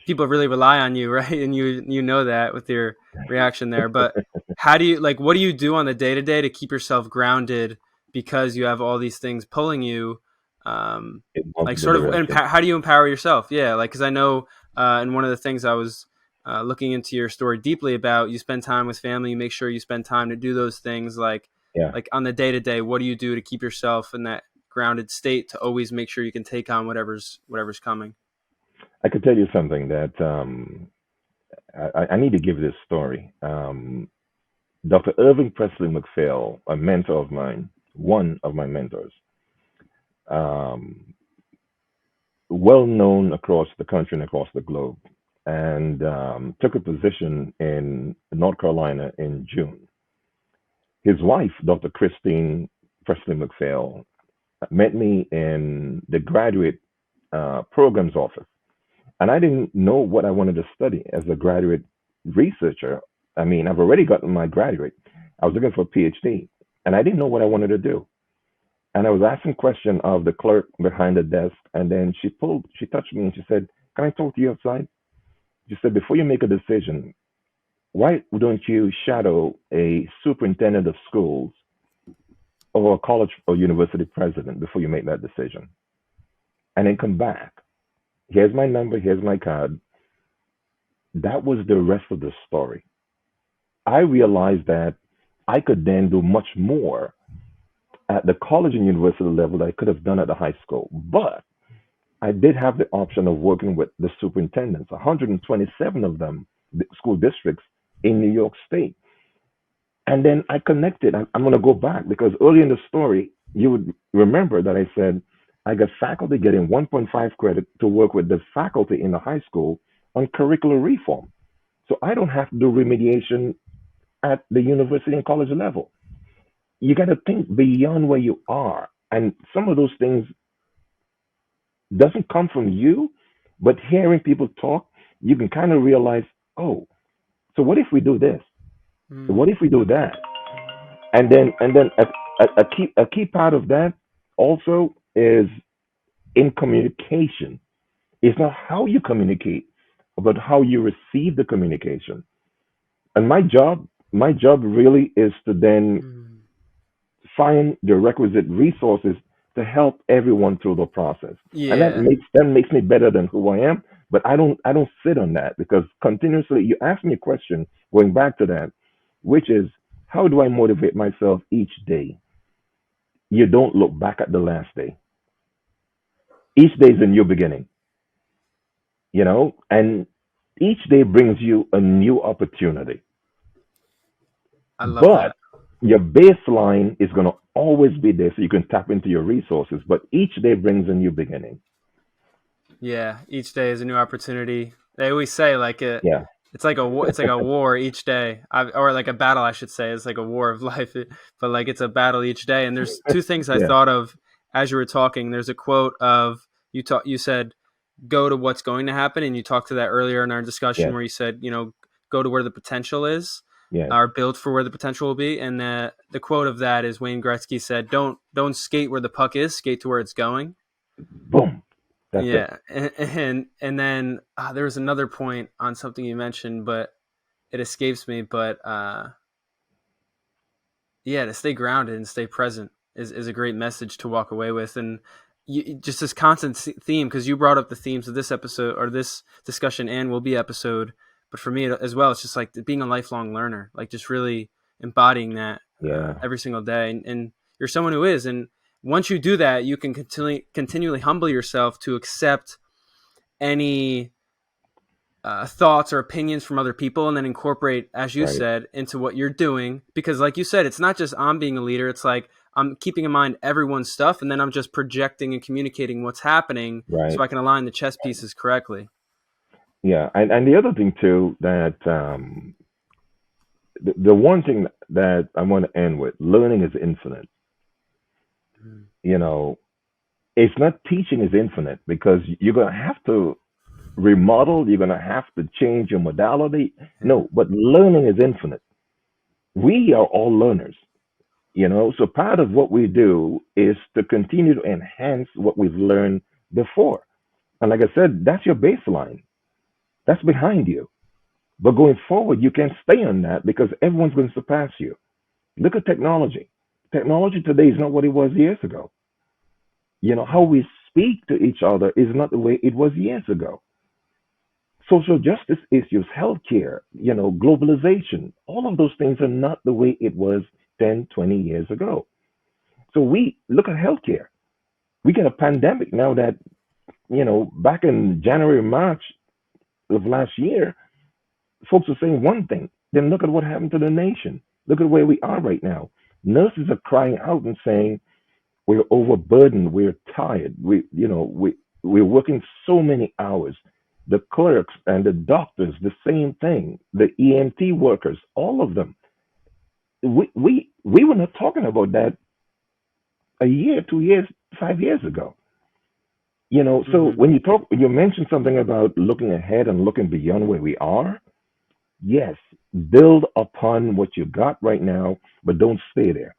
People really rely on you, right? And you know that with your reaction there. But how do you what do you do on the day to day to keep yourself grounded because you have all these things pulling you? In multiple Sort of, directions. how do you empower yourself? Yeah, because I know, and one of the things I was looking into your story deeply about, you spend time with family, you make sure you spend time to do those things, Yeah. on the day to day. What do you do to keep yourself in that grounded state to always make sure you can take on whatever's coming? I could tell you something that I need to give this story. Dr. Irving Presley McPhail, a mentor of mine, one of my mentors, um, well known across the country and across the globe, and took a position in North Carolina in June. His wife, Dr. Christine Presley McPhail, met me in the graduate programs office. And I didn't know what I wanted to study as a graduate researcher. I mean, I've already gotten my graduate. I was looking for a PhD, and I didn't know what I wanted to do. And I was asking question of the clerk behind the desk, and then she touched me and she said, "Can I talk to you outside?" She said, "Before you make a decision, why don't you shadow a superintendent of schools or a college or university president before you make that decision, and then come back? Here's my number. Here's my card." That was the rest of the story. I realized that I could then do much more at the college and university level that I could have done at the high school. But I did have the option of working with the superintendents, 127 of them, the school districts in New York State. And then I connected. I'm going to go back because early in the story, you would remember that I said I got faculty getting 1.5 credit to work with the faculty in the high school on curricular reform. So I don't have to do remediation at the university and college level. You got to think beyond where you are. And some of those things doesn't come from you, but hearing people talk, you can kind of realize, oh, so what if we do this? Mm. What if we do that? And then a key part of that also is in communication. It's not how you communicate, but how you receive the communication. And my job really is to then Mm. find the requisite resources to help everyone through the process. And that Yeah. makes me better than who I am. But I don't sit on that because continuously you ask me a question going back to that, which is how do I motivate myself each day? You don't look back at the last day. Each day is a new beginning, and each day brings you a new opportunity. I love But that. your baseline is going to always be there so you can tap into your resources. But each day brings a new beginning. Yeah, each day is a new opportunity. They always say Yeah. it's like a it's like a war each day, or like a battle, I should say. It's like a war of life, but it's a battle each day. And there's two things I Yeah. thought of as you were talking. There's a quote of you said go to what's going to happen, and you talked to that earlier in our discussion Yes. where you said go to where the potential is, Yes. or build for where the potential will be. And the quote of that is Wayne Gretzky said, "Don't skate where the puck is, skate to where it's going." Boom. That's it. Yeah, and then there was another point on something you mentioned, but it escapes me. But yeah, to stay grounded and stay present is a great message to walk away with, and just this constant theme because you brought up the themes of this episode or this discussion and will be episode. But for me as well, it's just like being a lifelong learner, like just really embodying that Yeah. every single day, and you're someone who is, and once you do that, you can continually humble yourself to accept any thoughts or opinions from other people and then incorporate, as you Right. said, into what you're doing. Because like you said, it's not just I'm being a leader. It's like I'm keeping in mind everyone's stuff and then I'm just projecting and communicating what's happening so Right. I can align the chess pieces correctly. Yeah. And the other thing too that the one thing that I want to end with, learning is infinite. Mhm. You know, it's not teaching is infinite because you're going to have to remodel, you're going to have to change your modality. Yeah. No, but learning is infinite. We are all learners, so part of what we do is to continue to enhance what we've learned before. And like I said, that's your baseline, that's behind you. But going forward, you can't stay on that because everyone's going to surpass you. Look at technology. Technology today is not what it was years ago. How we speak to each other is not the way it was years ago. Social justice issues, healthcare, globalization, all of those things are not the way it was 10, 20 years ago. So we look at healthcare. We get a pandemic now that, back in January, March of last year, folks are saying one thing. Then look at what happened to the nation. Look at where we are right now. Nurses are crying out and saying, we're overburdened, we're tired, we're working so many hours. The clerks and the doctors, the same thing. The EMT workers, all of them. We were not talking about that a year, 2 years, 5 years ago. So Mhm. when you mentioned something about looking ahead and looking beyond where we are, yes, build upon what you got right now, but don't stay there.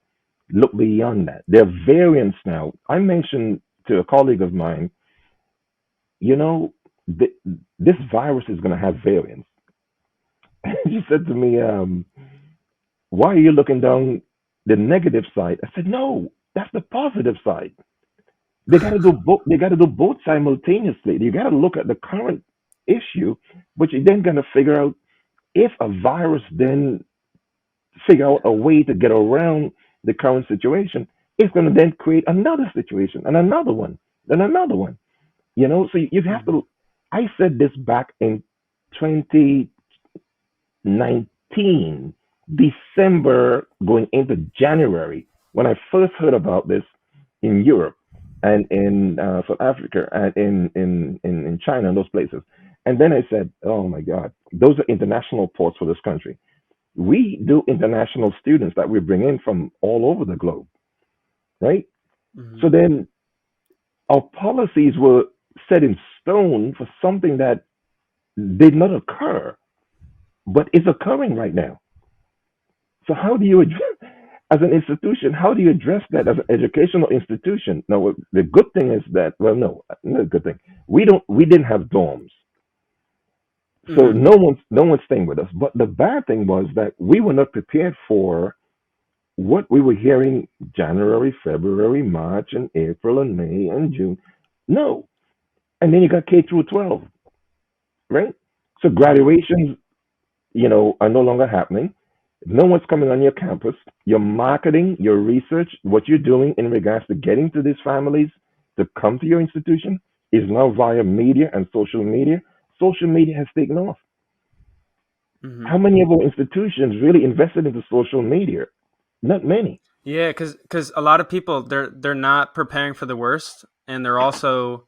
Look beyond that. There are variants now. I mentioned to a colleague of mine, you know, th- this virus is going to have variants. She said to me, why are you looking down the negative side? I said, no, that's the positive side. They got to do both. They got to do both simultaneously. You got to look at the current issue, but you're then going to figure out if a virus then figure out a way to get around the current situation, it's going to then create another situation and another one, then another one. So you have Mhm. to. I said this back in 2019, December going into January, when I first heard about this in Europe and in South Africa and in China and those places. And then I said, oh my God, those are international ports for this country. We do international students that we bring in from all over the globe, right? So Mhm. then our policies were set in stone for something that did not occur, but is occurring right now. So how do you address, as an institution, how do you address that as an educational institution? Now, the good thing is that, well, no, not a good thing. We didn't have dorms, so Mhm. no one's staying with us. But the bad thing was that we were not prepared for what we were hearing January, February, March, and April, and May, and June. No. And then you got K through 12, right? So Mhm. graduations, are no longer happening. No one's coming on your campus. Your marketing, your research, what you're doing in regards to getting to these families to come to your institution is now via media and social media. Social media has taken off. How Mhm. many of our institutions really invested into social media? Not many. Yeah, because a lot of people they're not preparing for the worst, and they're also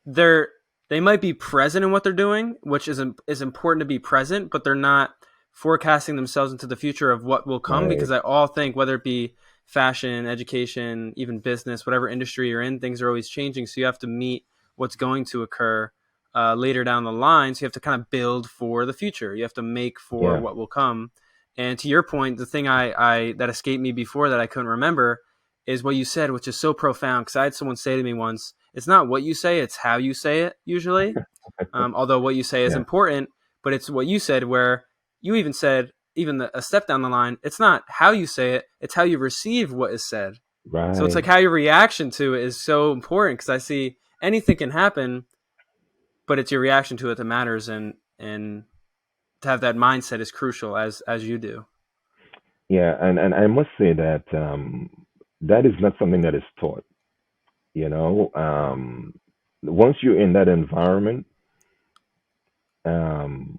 they're they might be present in what they're doing, which is important to be present, but they're not forecasting themselves into the future of what will come because Right. I all think whether it be fashion, education, even business, whatever industry you're in, things are always changing. So you have to meet what's going to occur later down the line. So you have to kind of build for the future. You have to make for Yeah. what will come. And to your point, the thing I that escaped me before that I couldn't remember is what you said, which is so profound. Because I had someone say to me once, "It's not what you say; it's how you say it." Usually, although what you say is Yeah. important, but it's what you said. Where you even said, a step down the line, it's not how you say it; it's how you receive what is said. So it's like Right. how your reaction to it is so important. Because I see anything can happen, but it's your reaction to it that matters, and to have that mindset is crucial, as you do. Yeah. And I must say that that is not something that is taught. Once you're in that environment, um,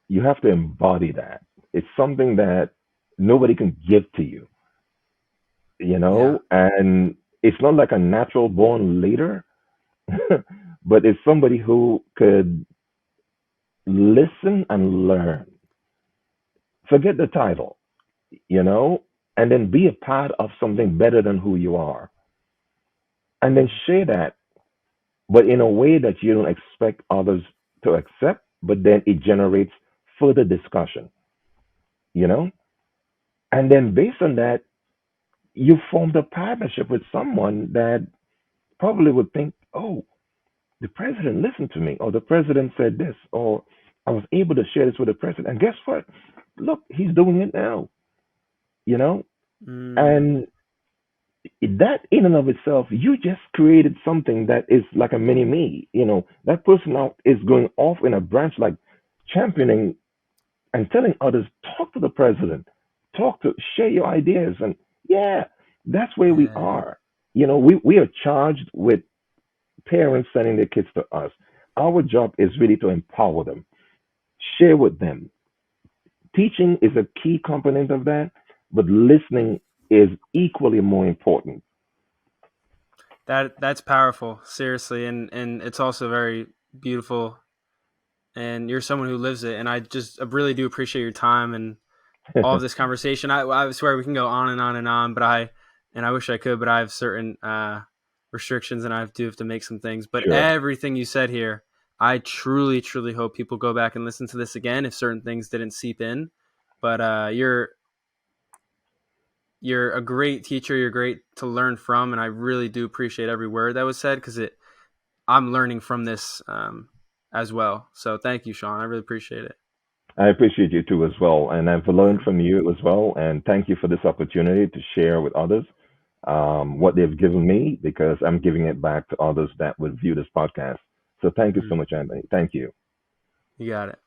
you have to embody that. It's something that nobody can give to you, Yeah. and it's not like a natural born leader, but it's somebody who could listen and learn Forget the title, you know, and then be a part of something better than who you are. And then share that, but in a way that you don't expect others to accept, but then it generates further discussion, you know? And then based on that, you formed a partnership with someone that probably would think, oh, the president listened to me, or the president said this, or I was able to share this with the president. And guess what? Look, he's doing it now, you know? Mm, And that in and of itself, you just created something that is like a mini me. You know, that person now is going off in a branch, like championing and telling others, talk to the president, share your ideas. And yeah, that's where we yeah. are. You know, we are charged with parents sending their kids to us. Our job is really to empower them, share with them. Teaching is a key component of that, but listening is equally more important. That's powerful, seriously, and it's also very beautiful. And you're someone who lives it, and I really do appreciate your time and all of this conversation. I swear we can go on and on and on, but I wish I could, but I have certain restrictions, and I do have to make some things. But Sure. everything you said here, I truly, truly hope people go back and listen to this again if certain things didn't seep in. But you're a great teacher. You're great to learn from, and I really do appreciate every word that was said because I'm learning from this as well. So thank you, Sean. I really appreciate it. I appreciate you too as well, and I've learned from you as well. And thank you for this opportunity to share with others what they've given me, because I'm giving it back to others that would view this podcast. So thank you so Mhm. much, Anthony. Thank you. You got it.